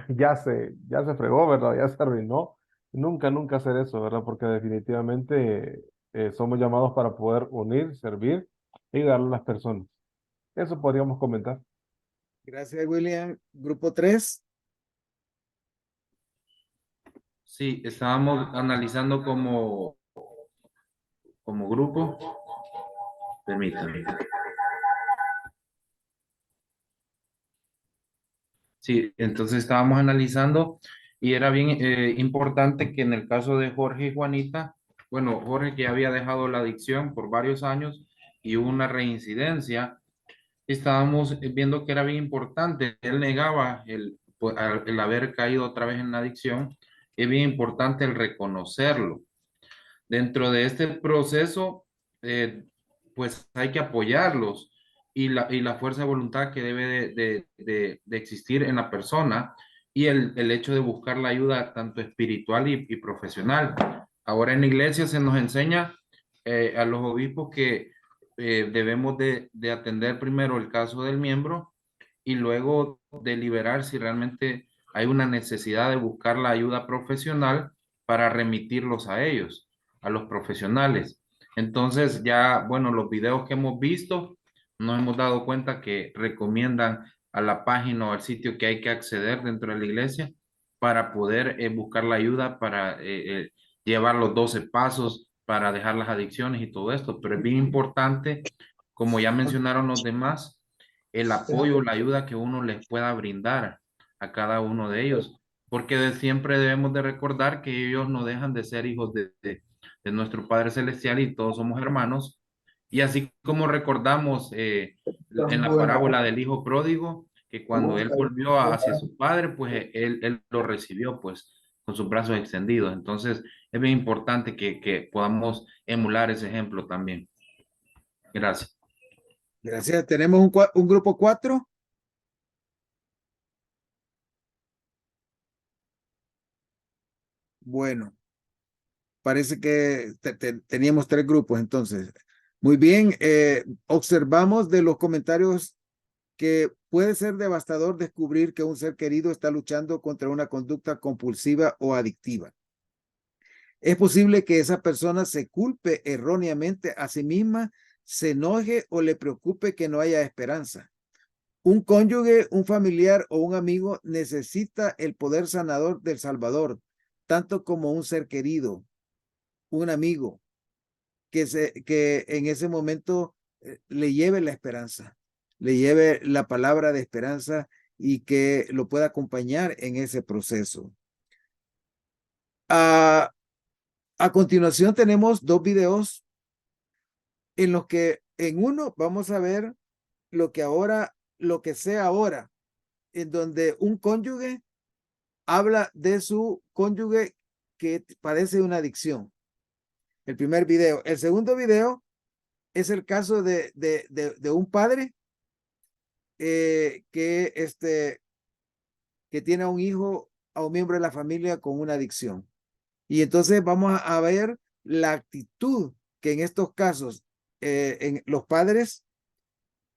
Speaker 16: ya se fregó, ¿verdad? Ya se arruinó. Nunca hacer eso, ¿verdad? Porque definitivamente somos llamados para poder unir, servir y ayudar a las personas. Eso podríamos comentar.
Speaker 1: Gracias, William. Grupo 3.
Speaker 12: Sí, estábamos analizando como grupo. Permítanme. Sí, entonces estábamos analizando y era bien importante que en el caso de Jorge y Juanita, bueno, Jorge que había dejado la adicción por varios años y hubo una reincidencia, estábamos viendo que era bien importante. Él negaba el haber caído otra vez en la adicción. Es bien importante el reconocerlo. Dentro de este proceso, pues hay que apoyarlos y la fuerza de voluntad que debe de existir en la persona y el hecho de buscar la ayuda tanto espiritual y profesional. Ahora en la iglesia se nos enseña a los obispos que debemos de atender primero el caso del miembro y luego deliberar si realmente hay una necesidad de buscar la ayuda profesional para remitirlos a ellos, a los profesionales. Entonces ya, bueno, los videos que hemos visto, nos hemos dado cuenta que recomiendan a la página o al sitio que hay que acceder dentro de la iglesia para poder buscar la ayuda para llevar los 12 pasos para dejar las adicciones y todo esto. Pero es bien importante, como ya mencionaron los demás, el apoyo, la ayuda que uno les pueda brindar a cada uno de ellos, porque siempre debemos de recordar que ellos no dejan de ser hijos de nuestro Padre Celestial y todos somos hermanos. Y así como recordamos en la parábola del hijo pródigo, que cuando él volvió hacia su padre, pues él lo recibió pues con sus brazos extendidos. Entonces es bien importante que podamos emular ese ejemplo también. Gracias.
Speaker 1: Gracias. Tenemos un grupo 4. Bueno, parece que teníamos 3 grupos entonces. Muy bien, observamos de los comentarios que puede ser devastador descubrir que un ser querido está luchando contra una conducta compulsiva o adictiva. Es posible que esa persona se culpe erróneamente a sí misma, se enoje o le preocupe que no haya esperanza. Un cónyuge, un familiar o un amigo necesita el poder sanador del Salvador, tanto como un ser querido, un amigo, que en ese momento le lleve la esperanza, le lleve la palabra de esperanza y que lo pueda acompañar en ese proceso. A continuación tenemos 2 videos en los que en uno vamos a ver lo que sea ahora, en donde un cónyuge habla de su cónyuge que padece una adicción. el primer video. El segundo video es el caso de un padre que tiene a un hijo, a un miembro de la familia con una adicción. Y entonces vamos a ver la actitud que en estos casos en los padres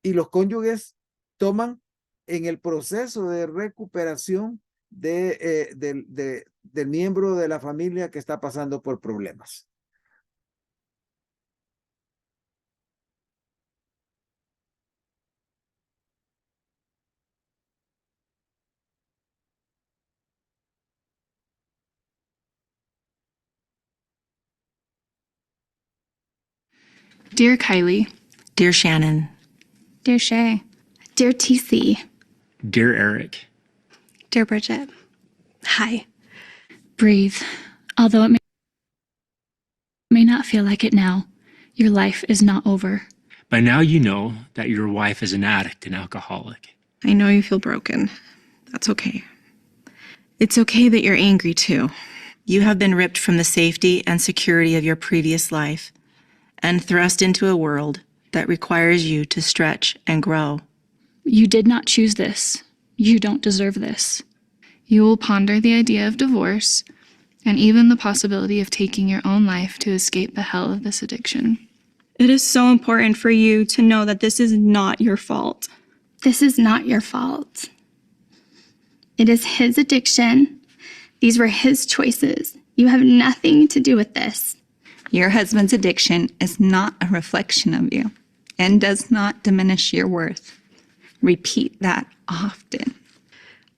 Speaker 1: y los cónyuges toman en el proceso de recuperación del miembro de la familia que está pasando por problemas.
Speaker 17: Dear Kylie.
Speaker 18: Dear Shannon.
Speaker 17: Dear Shay. Dear TC.
Speaker 2: Dear Eric.
Speaker 17: Dear Bridget. Hi. Breathe. Although it may not feel like it now, your life is not over.
Speaker 2: By now you know that your wife is an addict and alcoholic.
Speaker 17: I know you feel broken. That's okay. It's okay that you're angry too.
Speaker 18: You have been ripped from the safety and security of your previous life and thrust into a world that requires you to stretch and grow.
Speaker 17: You did not choose this. You don't deserve this. You will ponder the idea of divorce and even the possibility of taking your own life to escape the hell of this addiction.
Speaker 19: It is so important for you to know that this is not your fault.
Speaker 17: This is not your fault. It is his addiction. These were his choices. You have nothing to do with this.
Speaker 20: Your husband's addiction is not a reflection of you and does not diminish your worth. Repeat that often.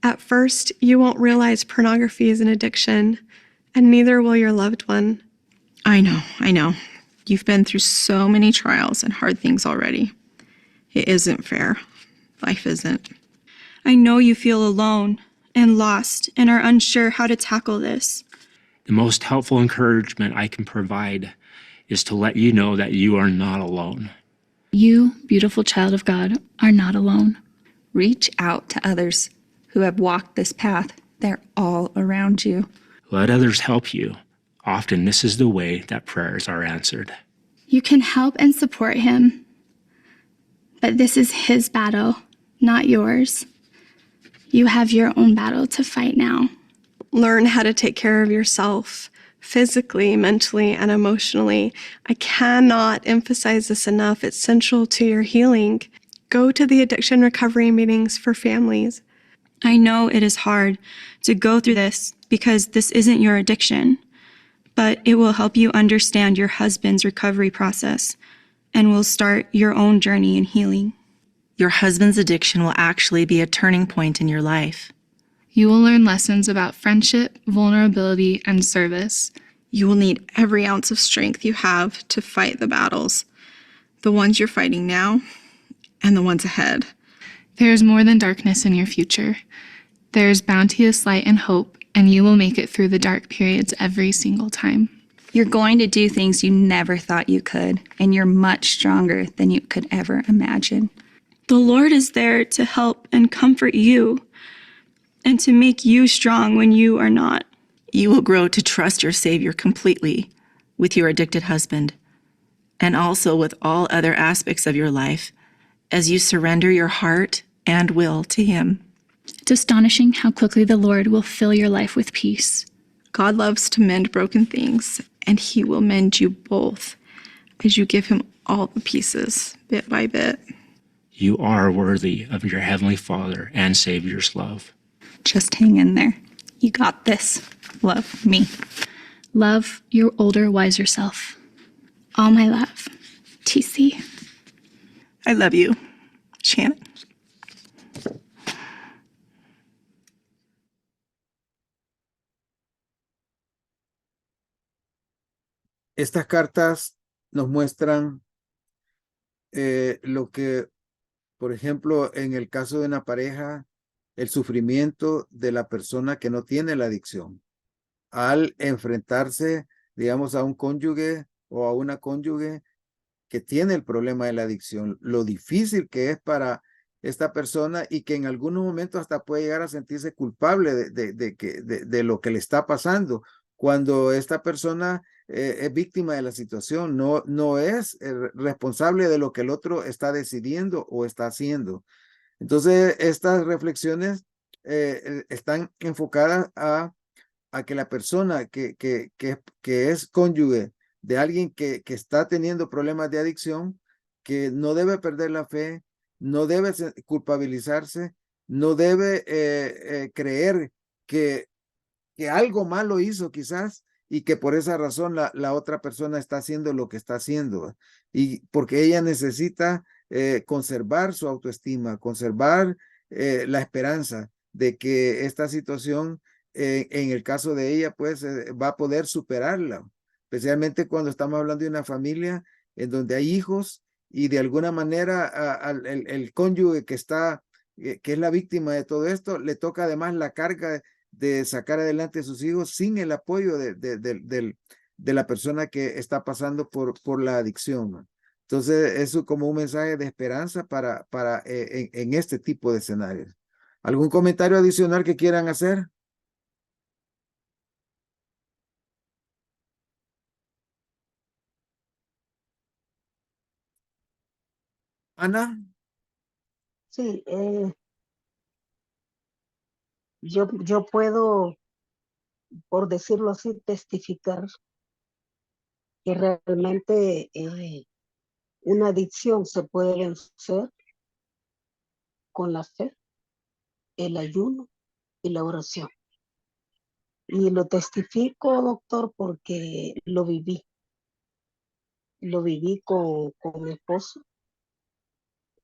Speaker 19: At first, you won't realize pornography is an addiction, and neither will your loved one.
Speaker 17: I know. You've been through so many trials and hard things already. It isn't fair. Life isn't.
Speaker 19: I know you feel alone and lost and are unsure how to tackle this.
Speaker 2: The most helpful encouragement I can provide is to let you know that you are not alone.
Speaker 17: You, beautiful child of God, are not alone.
Speaker 20: Reach out to others who have walked this path. They're all around you.
Speaker 2: Let others help you. Often this is the way that prayers are answered.
Speaker 17: You can help and support him, but this is his battle, not yours. You have your own battle to fight now.
Speaker 19: Learn how to take care of yourself, physically, mentally, and emotionally. I cannot emphasize this enough. It's central to your healing. Go to the addiction recovery meetings for families. I know it is hard to go through this because this isn't your addiction, but it will help you understand your husband's recovery process and will start your own journey in healing.
Speaker 18: Your husband's addiction will actually be a turning point in your life.
Speaker 17: You will learn lessons about friendship, vulnerability, and service.
Speaker 19: You will need every ounce of strength you have to fight the battles, the ones you're fighting now and the ones ahead.
Speaker 17: There is more than darkness in your future. There is bounteous light and hope, and you will make it through the dark periods every single time.
Speaker 20: You're going to do things you never thought you could, and you're much stronger than you could ever imagine.
Speaker 19: The Lord is there to help and comfort you and to make you strong when you are not.
Speaker 18: You will grow to trust your Savior completely with your addicted husband and also with all other aspects of your life as you surrender your heart and will to Him.
Speaker 17: It's astonishing how quickly the Lord will fill your life with peace.
Speaker 19: God loves to mend broken things, and He will mend you both as you give Him all the pieces, bit by bit.
Speaker 2: You are worthy of your Heavenly Father and Savior's love.
Speaker 20: Just hang in there. You got this. Love me.
Speaker 17: Love your older, wiser self. All my love. TC.
Speaker 18: I love you, Shannon.
Speaker 1: Estas cartas nos muestran lo que, por ejemplo, en el caso de una pareja, el sufrimiento de la persona que no tiene la adicción al enfrentarse, digamos, a un cónyuge o a una cónyuge que tiene el problema de la adicción, lo difícil que es para esta persona y que en algunos momentos hasta puede llegar a sentirse culpable de lo que le está pasando cuando esta persona es víctima de la situación, no es responsable de lo que el otro está decidiendo o está haciendo. Entonces, estas reflexiones están enfocadas a que la persona que es cónyuge de alguien que está teniendo problemas de adicción, que no debe perder la fe, no debe culpabilizarse, no debe creer que algo malo hizo quizás y que por esa razón la otra persona está haciendo lo que está haciendo. Y porque ella necesita conservar su autoestima, conservar la esperanza de que esta situación, en el caso de ella, pues va a poder superarla, especialmente cuando estamos hablando de una familia en donde hay hijos y de alguna manera el cónyuge que es la víctima de todo esto, le toca además la carga de sacar adelante a sus hijos sin el apoyo de la persona que está pasando por la adicción, ¿no? Entonces, eso es como un mensaje de esperanza en este tipo de escenarios. ¿Algún comentario adicional que quieran hacer? Ana.
Speaker 10: Sí, yo puedo, por decirlo así, testificar que realmente una adicción se puede vencer con la fe, el ayuno y la oración. Y lo testifico, doctor, porque lo viví. Lo viví con mi esposo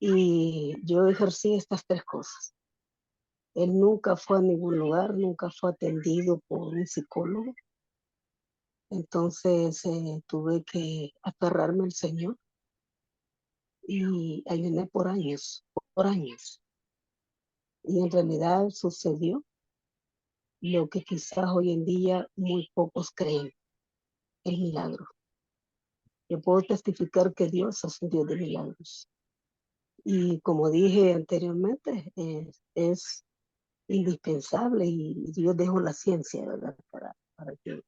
Speaker 10: y yo ejercí estas 3 cosas. Él nunca fue a ningún lugar, nunca fue atendido por un psicólogo. Entonces tuve que aferrarme al Señor y ayuné por años. Y en realidad sucedió lo que quizás hoy en día muy pocos creen, el milagro. Yo puedo testificar que Dios es un Dios de milagros. Y como dije anteriormente, es indispensable y Dios dejó la ciencia, ¿verdad? Para que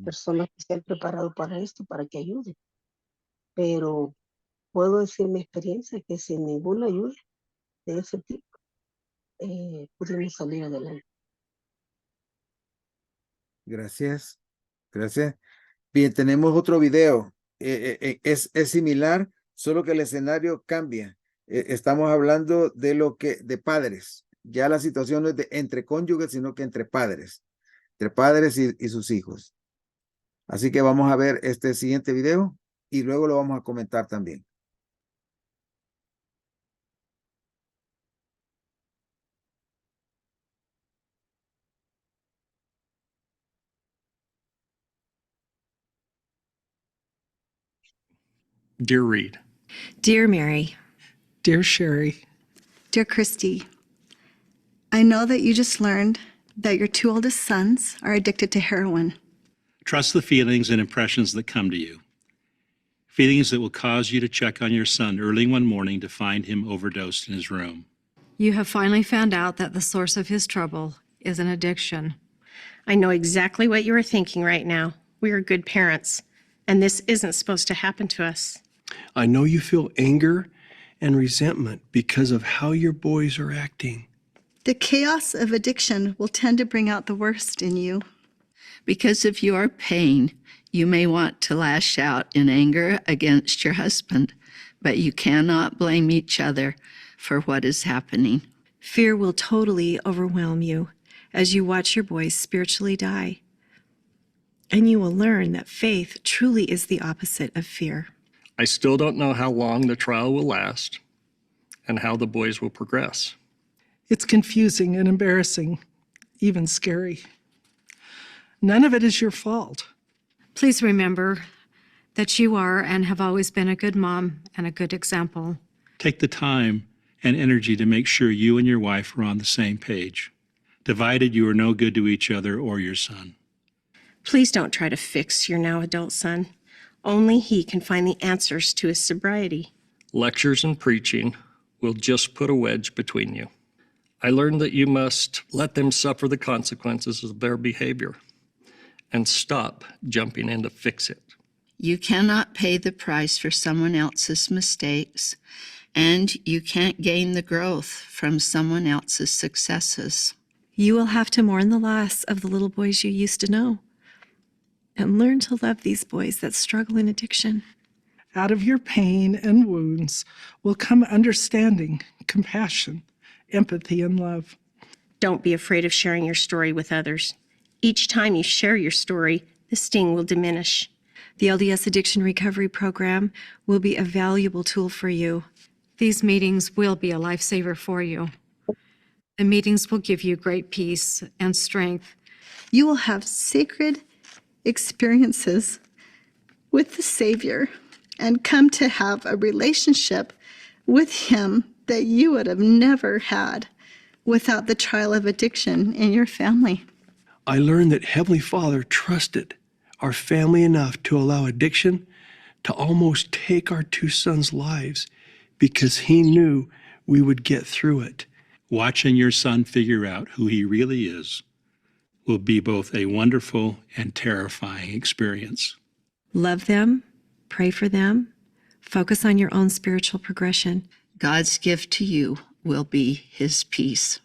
Speaker 10: personas que estén preparadas para esto, para que ayuden. Pero puedo decir mi experiencia que sin ninguna ayuda de ese tipo, pudimos salir adelante.
Speaker 1: Gracias. Gracias. Bien, tenemos otro video. Es similar, solo que el escenario cambia. Estamos hablando de padres. Ya la situación no es entre cónyuges, sino que entre padres y sus hijos. Así que vamos a ver este siguiente video y luego lo vamos a comentar también.
Speaker 2: Dear Reed.
Speaker 21: Dear Mary.
Speaker 2: Dear Sherry.
Speaker 21: Dear Christy. I know that you just learned that your 2 oldest sons are addicted to heroin.
Speaker 2: Trust the feelings and impressions that come to you. Feelings that will cause you to check on your son early one morning to find him overdosed in his room.
Speaker 22: You have finally found out that the source of his trouble is an addiction.
Speaker 21: I know exactly what you are thinking right now. We are good parents, and this isn't supposed to happen to us.
Speaker 23: I know you feel anger and resentment because of how your boys are acting.
Speaker 21: The chaos of addiction will tend to bring out the worst in you.
Speaker 24: Because of your pain, you may want to lash out in anger against your husband, but you cannot blame each other for what is happening.
Speaker 21: Fear will totally overwhelm you as you watch your boys spiritually die. And you will learn that faith truly is the opposite of fear.
Speaker 25: I still don't know how long the trial will last and how the boys will progress.
Speaker 26: It's confusing and embarrassing, even scary. None of it is your fault.
Speaker 22: Please remember that you are and have always been a good mom and a good example.
Speaker 2: Take the time and energy to make sure you and your wife are on the same page. Divided, you are no good to each other or your son.
Speaker 21: Please don't try to fix your now adult son. Only he can find the answers to his sobriety.
Speaker 25: Lectures and preaching will just put a wedge between you. I learned that you must let them suffer the consequences of their behavior. and stop jumping in to fix it.
Speaker 24: You cannot pay the price for someone else's mistakes, and you can't gain the growth from someone else's successes.
Speaker 21: You will have to mourn the loss of the little boys you used to know and learn to love these boys that struggle in addiction.
Speaker 26: Out of your pain and wounds will come understanding, compassion, empathy, and love.
Speaker 3: Don't be afraid of sharing your story with others. Each time you share your story, the sting will diminish.
Speaker 21: The LDS Addiction Recovery Program will be a valuable tool for you.
Speaker 22: These meetings will be a lifesaver for you. The meetings will give you great peace and strength.
Speaker 20: You will have sacred experiences with the Savior and come to have a relationship with Him that you would have never had without the trial of addiction in your family.
Speaker 23: I learned that Heavenly Father trusted our family enough to allow addiction to almost take our two sons' lives because He knew we would get through it.
Speaker 4: Watching your son figure out who he really is will be both a wonderful and terrifying experience.
Speaker 21: Love them, pray for them, focus on your own spiritual progression.
Speaker 24: God's gift to you will be His peace.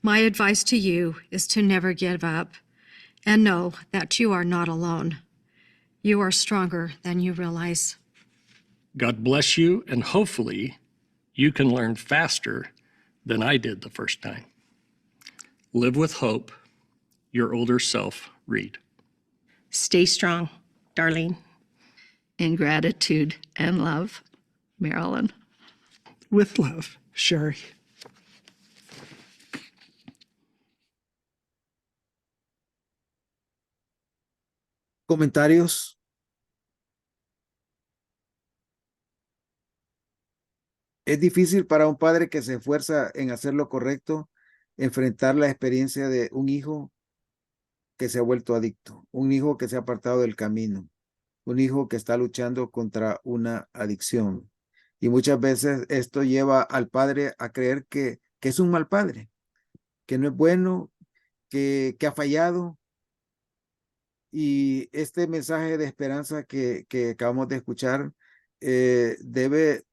Speaker 22: My advice to you is to never give up and know that you are not alone. You are stronger than you realize.
Speaker 25: God bless you, and hopefully you can learn faster than I did the first time. Live with hope. Your older self, Reed.
Speaker 3: Stay strong, Darlene.
Speaker 24: In gratitude and love, Marilyn.
Speaker 26: With love, Sherry.
Speaker 1: ¿Comentarios? Es difícil para un padre que se esfuerza en hacer lo correcto, enfrentar la experiencia de un hijo que se ha vuelto adicto, un hijo que se ha apartado del camino, un hijo que está luchando contra una adicción. Y muchas veces esto lleva al padre a creer que es un mal padre, que no es bueno, que ha fallado. Y este mensaje de esperanza que acabamos de escuchar debe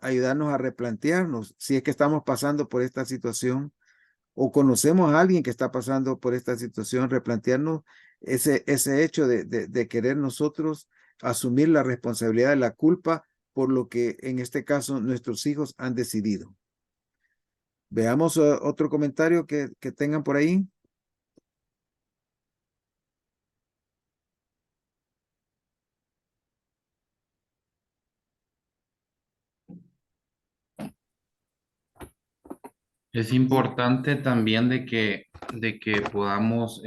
Speaker 1: ayudarnos a replantearnos si es que estamos pasando por esta situación o conocemos a alguien que está pasando por esta situación, replantearnos ese hecho de querer nosotros asumir la responsabilidad de la culpa por lo que en este caso nuestros hijos han decidido. Veamos otro comentario que tengan por ahí.
Speaker 12: Es importante también de que podamos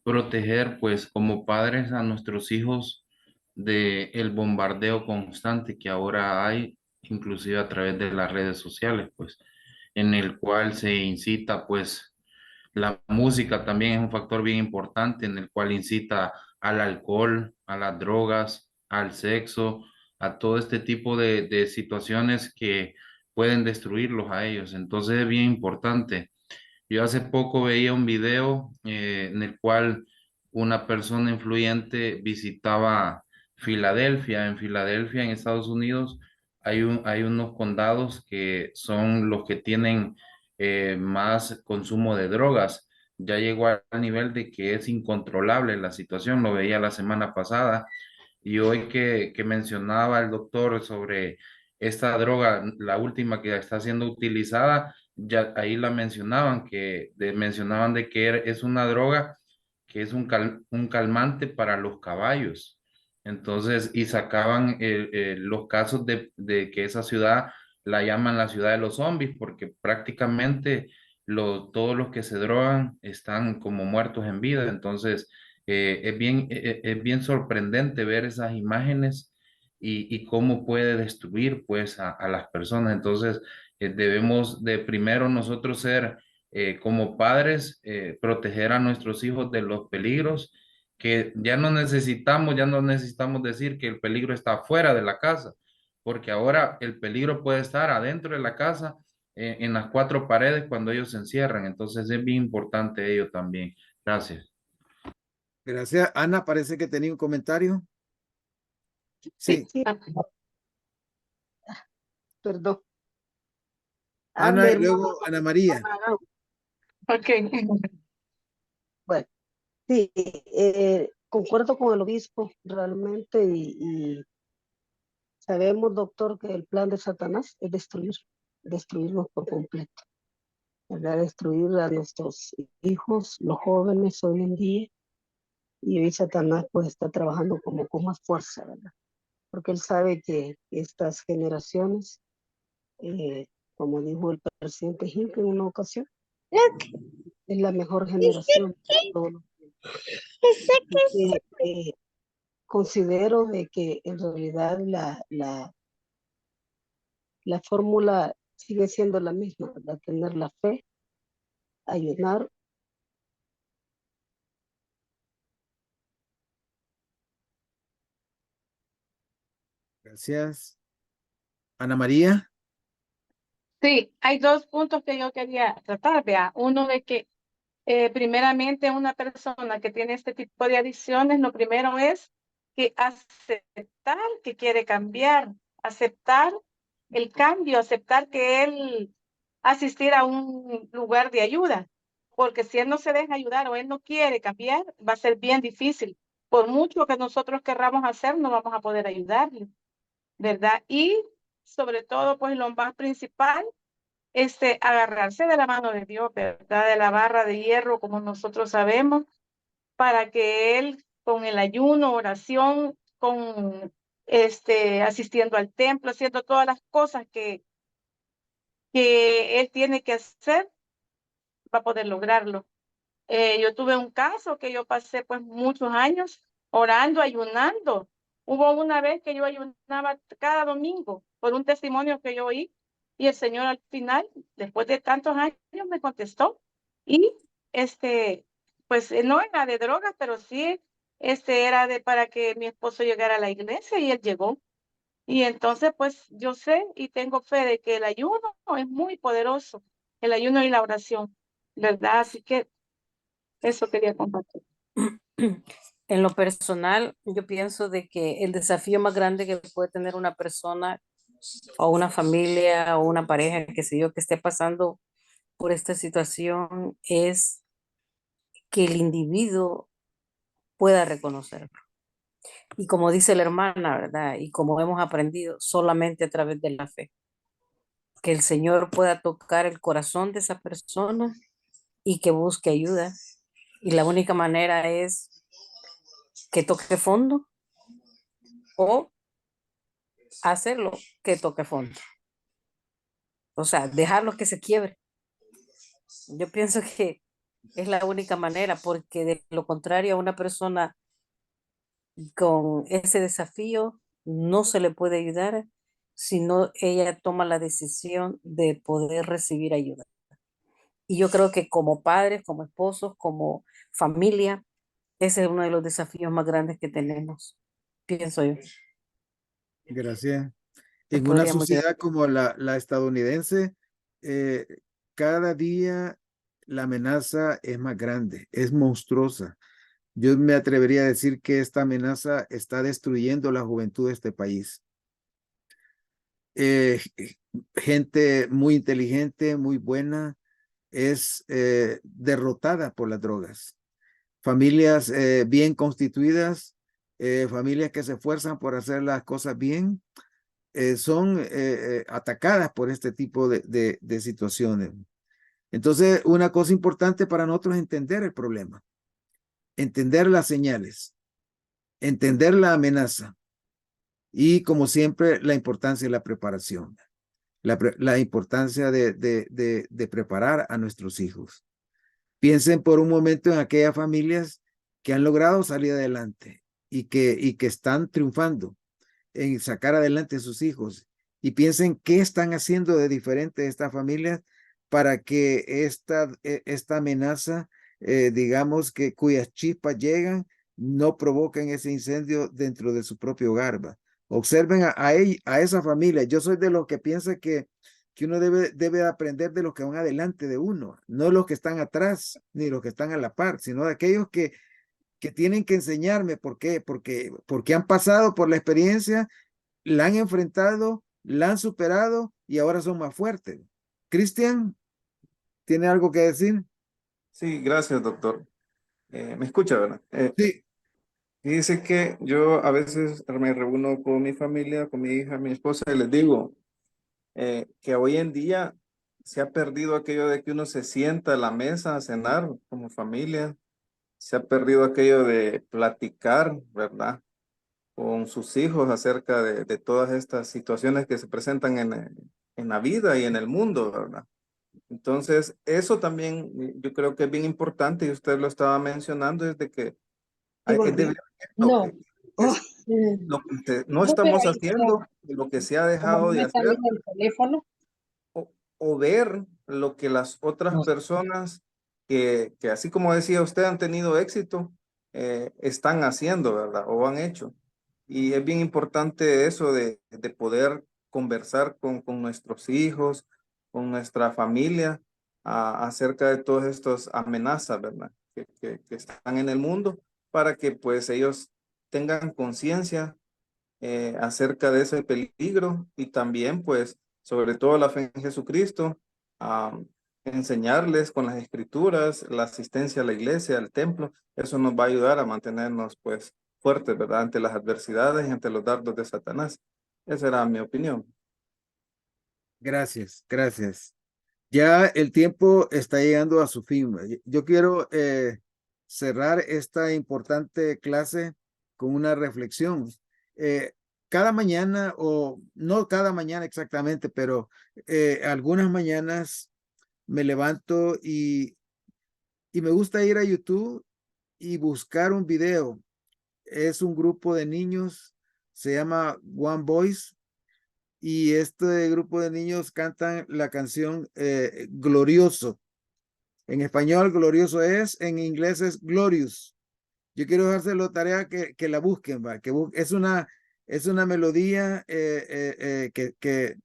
Speaker 12: proteger, pues, como padres a nuestros hijos de el bombardeo constante que ahora hay, inclusive a través de las redes sociales, pues, en el cual se incita, pues, la música también es un factor bien importante en el cual incita al alcohol, a las drogas, al sexo, a todo este tipo de situaciones que pueden destruirlos a ellos. Entonces es bien importante. Yo hace poco veía un video en el cual una persona influyente visitaba Filadelfia. En Filadelfia, en Estados Unidos, hay unos condados que son los que tienen más consumo de drogas. Ya llegó al nivel de que es incontrolable la situación. Lo veía la semana pasada. Y hoy que mencionaba el doctor sobre esta droga, la última que está siendo utilizada, ya ahí la mencionaban, mencionaban de que es una droga que es un calmante para los caballos. Entonces, y sacaban los casos de que esa ciudad la llaman la ciudad de los zombies, porque prácticamente todos los que se drogan están como muertos en vida. Entonces, es bien sorprendente ver esas imágenes y cómo puede destruir pues a las personas. Entonces, debemos de primero nosotros ser como padres, proteger a nuestros hijos de los peligros, que ya no necesitamos decir que el peligro está fuera de la casa, porque ahora el peligro puede estar adentro de la casa, en las cuatro paredes cuando ellos se encierran. Entonces es bien importante ello también. Gracias.
Speaker 1: Gracias. Ana, parece que tenía un comentario. Sí.
Speaker 10: Sí, perdón.
Speaker 1: Ana
Speaker 10: Mi
Speaker 1: y luego Ana María.
Speaker 10: Ok. Bueno, sí, concuerdo con el obispo realmente y sabemos, doctor, que el plan de Satanás es destruirnos por completo, ¿verdad? Destruir a nuestros hijos, los jóvenes hoy en día, y hoy Satanás pues está trabajando como con más fuerza, ¿verdad? Porque él sabe que estas generaciones, como dijo el presidente Hinckley en una ocasión, es la mejor generación de todos los tiempos. Y que, considero de que en realidad la fórmula sigue siendo la misma, ¿verdad? Tener la fe, ayunar.
Speaker 1: Gracias. Ana María.
Speaker 5: Sí, hay dos puntos que yo quería tratar, vea. Uno de que primeramente una persona que tiene este tipo de adicciones, lo primero es que aceptar que quiere cambiar, aceptar el cambio, aceptar que él asistir a un lugar de ayuda, porque si él no se deja ayudar o él no quiere cambiar, va a ser bien difícil. Por mucho que nosotros querramos hacer, no vamos a poder ayudarle, ¿verdad? Y sobre todo, pues lo más principal, agarrarse de la mano de Dios, ¿verdad? De la barra de hierro, como nosotros sabemos, para que él, con el ayuno, oración, con asistiendo al templo, haciendo todas las cosas que él tiene que hacer, va a poder lograrlo. Yo tuve un caso que yo pasé pues muchos años orando, ayunando. Hubo una vez que yo ayunaba cada domingo por un testimonio que yo oí y el Señor al final, después de tantos años, me contestó. Y pues no era de drogas, pero sí era para que mi esposo llegara a la iglesia y él llegó. Y entonces pues yo sé y tengo fe de que el ayuno es muy poderoso, el ayuno y la oración, ¿verdad? Así que eso quería compartir.
Speaker 6: En lo personal, yo pienso de que el desafío más grande que puede tener una persona o una familia o una pareja, qué sé yo, que esté pasando por esta situación es que el individuo pueda reconocerlo. Y como dice la hermana, ¿verdad? Y como hemos aprendido, solamente a través de la fe. Que el Señor pueda tocar el corazón de esa persona y que busque ayuda. Y la única manera es que toque fondo o hacerlo que toque fondo. O sea, dejarlo que se quiebre. Yo pienso que es la única manera, porque de lo contrario a una persona con ese desafío no se le puede ayudar si no ella toma la decisión de poder recibir ayuda. Y yo creo que como padres, como esposos, como familia, ese es uno de los desafíos más grandes que tenemos, pienso yo.
Speaker 1: Gracias.
Speaker 6: Que
Speaker 1: En una
Speaker 6: podríamos llegar.
Speaker 1: sociedad como la estadounidense, cada día la amenaza es más grande, es monstruosa. Yo me atrevería a decir que esta amenaza está destruyendo la juventud de este país. Gente muy inteligente, muy buena, es derrotada por las drogas. Familias bien constituidas, familias que se esfuerzan por hacer las cosas bien, son atacadas por este tipo de situaciones. Entonces, una cosa importante para nosotros es entender el problema, entender las señales, entender la amenaza y, como siempre, la importancia de la preparación, la importancia de preparar a nuestros hijos. Piensen por un momento en aquellas familias que han logrado salir adelante y que están triunfando en sacar adelante a sus hijos, y piensen qué están haciendo de diferente estas familias para que esta amenaza, digamos que cuyas chispas llegan, no provoquen ese incendio dentro de su propio hogar. Observen a esa familia. Yo soy de los que piensa que uno debe aprender de los que van adelante de uno, no los que están atrás, ni los que están a la par, sino de aquellos que que tienen que enseñarme. ¿Por qué? Porque han pasado por la experiencia, la han enfrentado, la han superado y ahora son más fuertes. Cristian, ¿tiene algo que decir?
Speaker 7: Sí, gracias, doctor. ¿Me escucha, verdad?
Speaker 1: Sí.
Speaker 7: Dice que yo a veces me reúno con mi familia, con mi hija, mi esposa, y les digo que hoy en día se ha perdido aquello de que uno se sienta a la mesa a cenar como familia. Se ha perdido aquello de platicar, ¿verdad? Con sus hijos acerca de todas estas situaciones que se presentan en la vida y en el mundo, ¿verdad? Entonces, eso también yo creo que es bien importante y usted lo estaba mencionando, es de que
Speaker 8: No.
Speaker 7: no
Speaker 8: No, pero
Speaker 7: estamos
Speaker 8: ahí
Speaker 7: haciendo, lo que se ha
Speaker 8: como
Speaker 7: dejado
Speaker 8: no
Speaker 7: de
Speaker 8: me sale
Speaker 7: hacer,
Speaker 8: en el teléfono.
Speaker 7: o ver lo que las otras personas que así como decía usted han tenido éxito, están haciendo, ¿verdad? O han hecho. Y es bien importante eso de poder conversar con nuestros hijos, con nuestra familia, acerca de todas estas amenazas, ¿verdad? Que están en el mundo, para que pues ellos tengan conciencia acerca de ese peligro y también pues sobre todo la fe en Jesucristo, enseñarles con las escrituras, la asistencia a la iglesia, al templo. Eso nos va a ayudar a mantenernos pues fuertes, ¿verdad? Ante las adversidades y ante los dardos de Satanás. Esa era mi opinión.
Speaker 1: Gracias, gracias. Ya el tiempo está llegando a su fin. Yo quiero cerrar esta importante clase con una reflexión. Cada mañana, o no cada mañana exactamente, pero algunas mañanas me levanto y me gusta ir a YouTube y buscar un video. Es un grupo de niños, se llama One Voice, y este grupo de niños cantan la canción Glorioso. En español, glorioso es, en inglés es glorious. Yo quiero dejárselo tarea que la busquen, ¿va? Es una melodía que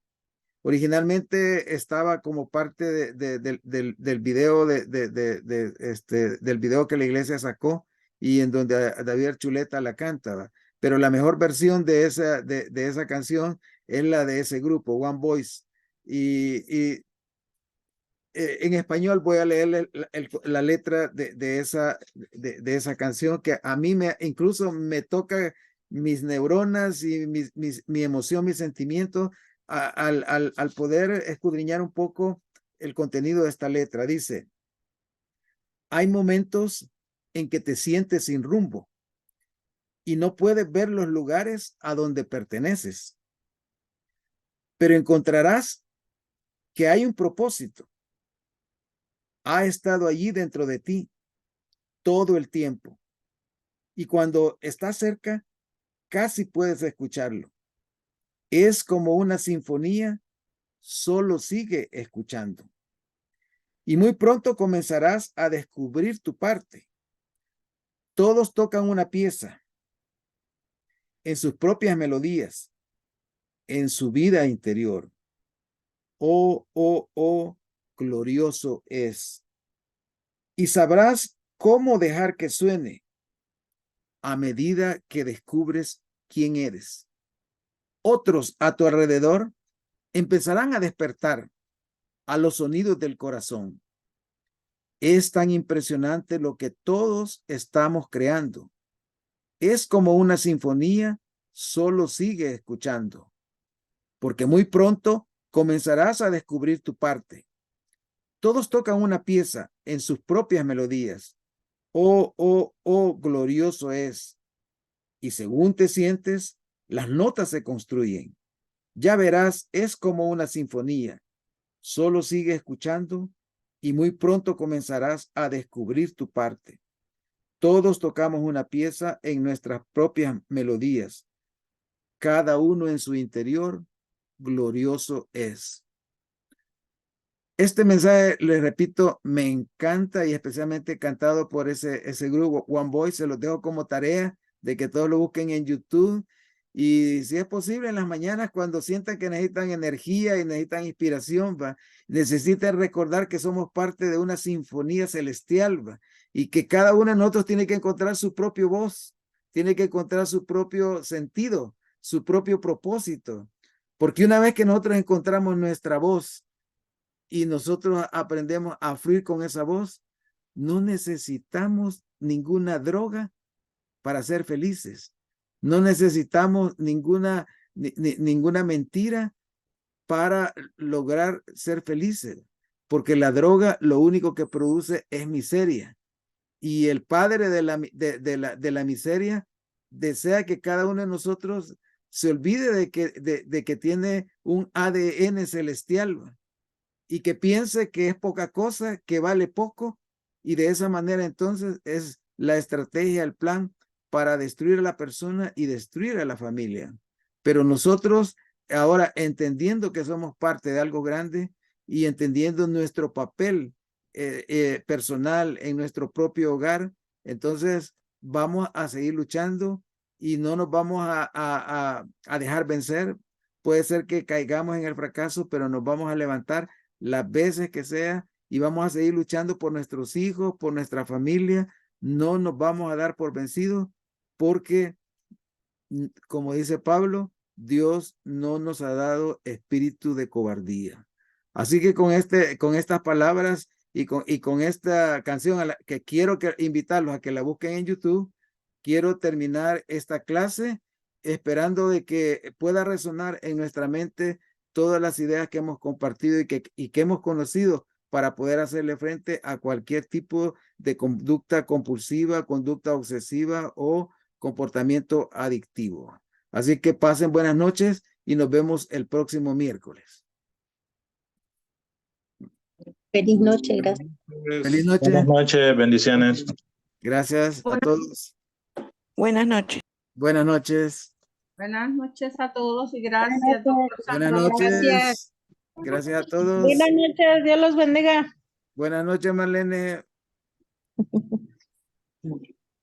Speaker 1: originalmente estaba como parte del video del video que la iglesia sacó y en donde David Archuleta la canta, ¿va? Pero la mejor versión de esa canción es la de ese grupo, One Voice. Y en español voy a leer la letra de esa canción que a mí incluso me toca mis neuronas y mi emoción, mis sentimientos al poder escudriñar un poco el contenido de esta letra. Dice: hay momentos en que te sientes sin rumbo y no puedes ver los lugares a donde perteneces, pero encontrarás que hay un propósito. Ha estado allí dentro de ti todo el tiempo. Y cuando estás cerca, casi puedes escucharlo. Es como una sinfonía, solo sigue escuchando. Y muy pronto comenzarás a descubrir tu parte. Todos tocan una pieza en sus propias melodías, en su vida interior. Oh, oh, oh, glorioso es. Y sabrás cómo dejar que suene a medida que descubres quién eres. Otros a tu alrededor empezarán a despertar a los sonidos del corazón. Es tan impresionante lo que todos estamos creando. Es como una sinfonía, solo sigue escuchando, porque muy pronto comenzarás a descubrir tu parte. Todos tocan una pieza en sus propias melodías. Oh, oh, oh, glorioso es. Y según te sientes, las notas se construyen. Ya verás, es como una sinfonía. Solo sigue escuchando y muy pronto comenzarás a descubrir tu parte. Todos tocamos una pieza en nuestras propias melodías. Cada uno en su interior, glorioso es. Este mensaje, les repito, me encanta y especialmente cantado por ese grupo One Voice. Se los dejo como tarea de que todos lo busquen en YouTube Y si es posible, en las mañanas, cuando sientan que necesitan energía y necesitan inspiración, ¿va? Necesitan recordar que somos parte de una sinfonía celestial, ¿va? Y que cada uno de nosotros tiene que encontrar su propia voz, tiene que encontrar su propio sentido, su propio propósito. Porque una vez que nosotros encontramos nuestra voz y nosotros aprendemos a fluir con esa voz, no necesitamos ninguna droga para ser felices. No necesitamos ninguna mentira para lograr ser felices, porque la droga lo único que produce es miseria. Y el padre de la miseria desea que cada uno de nosotros se olvide de que tiene un ADN celestial y que piense que es poca cosa, que vale poco, y de esa manera entonces es la estrategia, el plan para destruir a la persona y destruir a la familia. Pero nosotros ahora, entendiendo que somos parte de algo grande y entendiendo nuestro papel personal en nuestro propio hogar, entonces vamos a seguir luchando y no nos vamos a dejar vencer. Puede ser que caigamos en el fracaso, pero nos vamos a levantar las veces que sea y vamos a seguir luchando por nuestros hijos, por nuestra familia. No nos vamos a dar por vencidos, porque, como dice Pablo, Dios no nos ha dado espíritu de cobardía. Así que con estas palabras y con esta canción que quiero invitarlos a que la busquen en YouTube, quiero terminar esta clase esperando de que pueda resonar en nuestra mente todas las ideas que hemos compartido y que hemos conocido para poder hacerle frente a cualquier tipo de conducta compulsiva, conducta obsesiva o comportamiento adictivo. Así que pasen buenas noches y nos vemos el próximo miércoles.
Speaker 8: Feliz noche, gracias.
Speaker 1: Feliz noche.
Speaker 9: Buenas noches, bendiciones.
Speaker 1: Gracias a todos.
Speaker 18: Buenas noches.
Speaker 1: Buenas noches.
Speaker 5: Buenas noches a todos y gracias, doctor
Speaker 1: Buenas
Speaker 5: Sandro.
Speaker 1: noches.
Speaker 5: Gracias.
Speaker 1: Gracias a todos.
Speaker 8: Buenas noches, Dios los bendiga.
Speaker 1: Buenas noches, Marlene.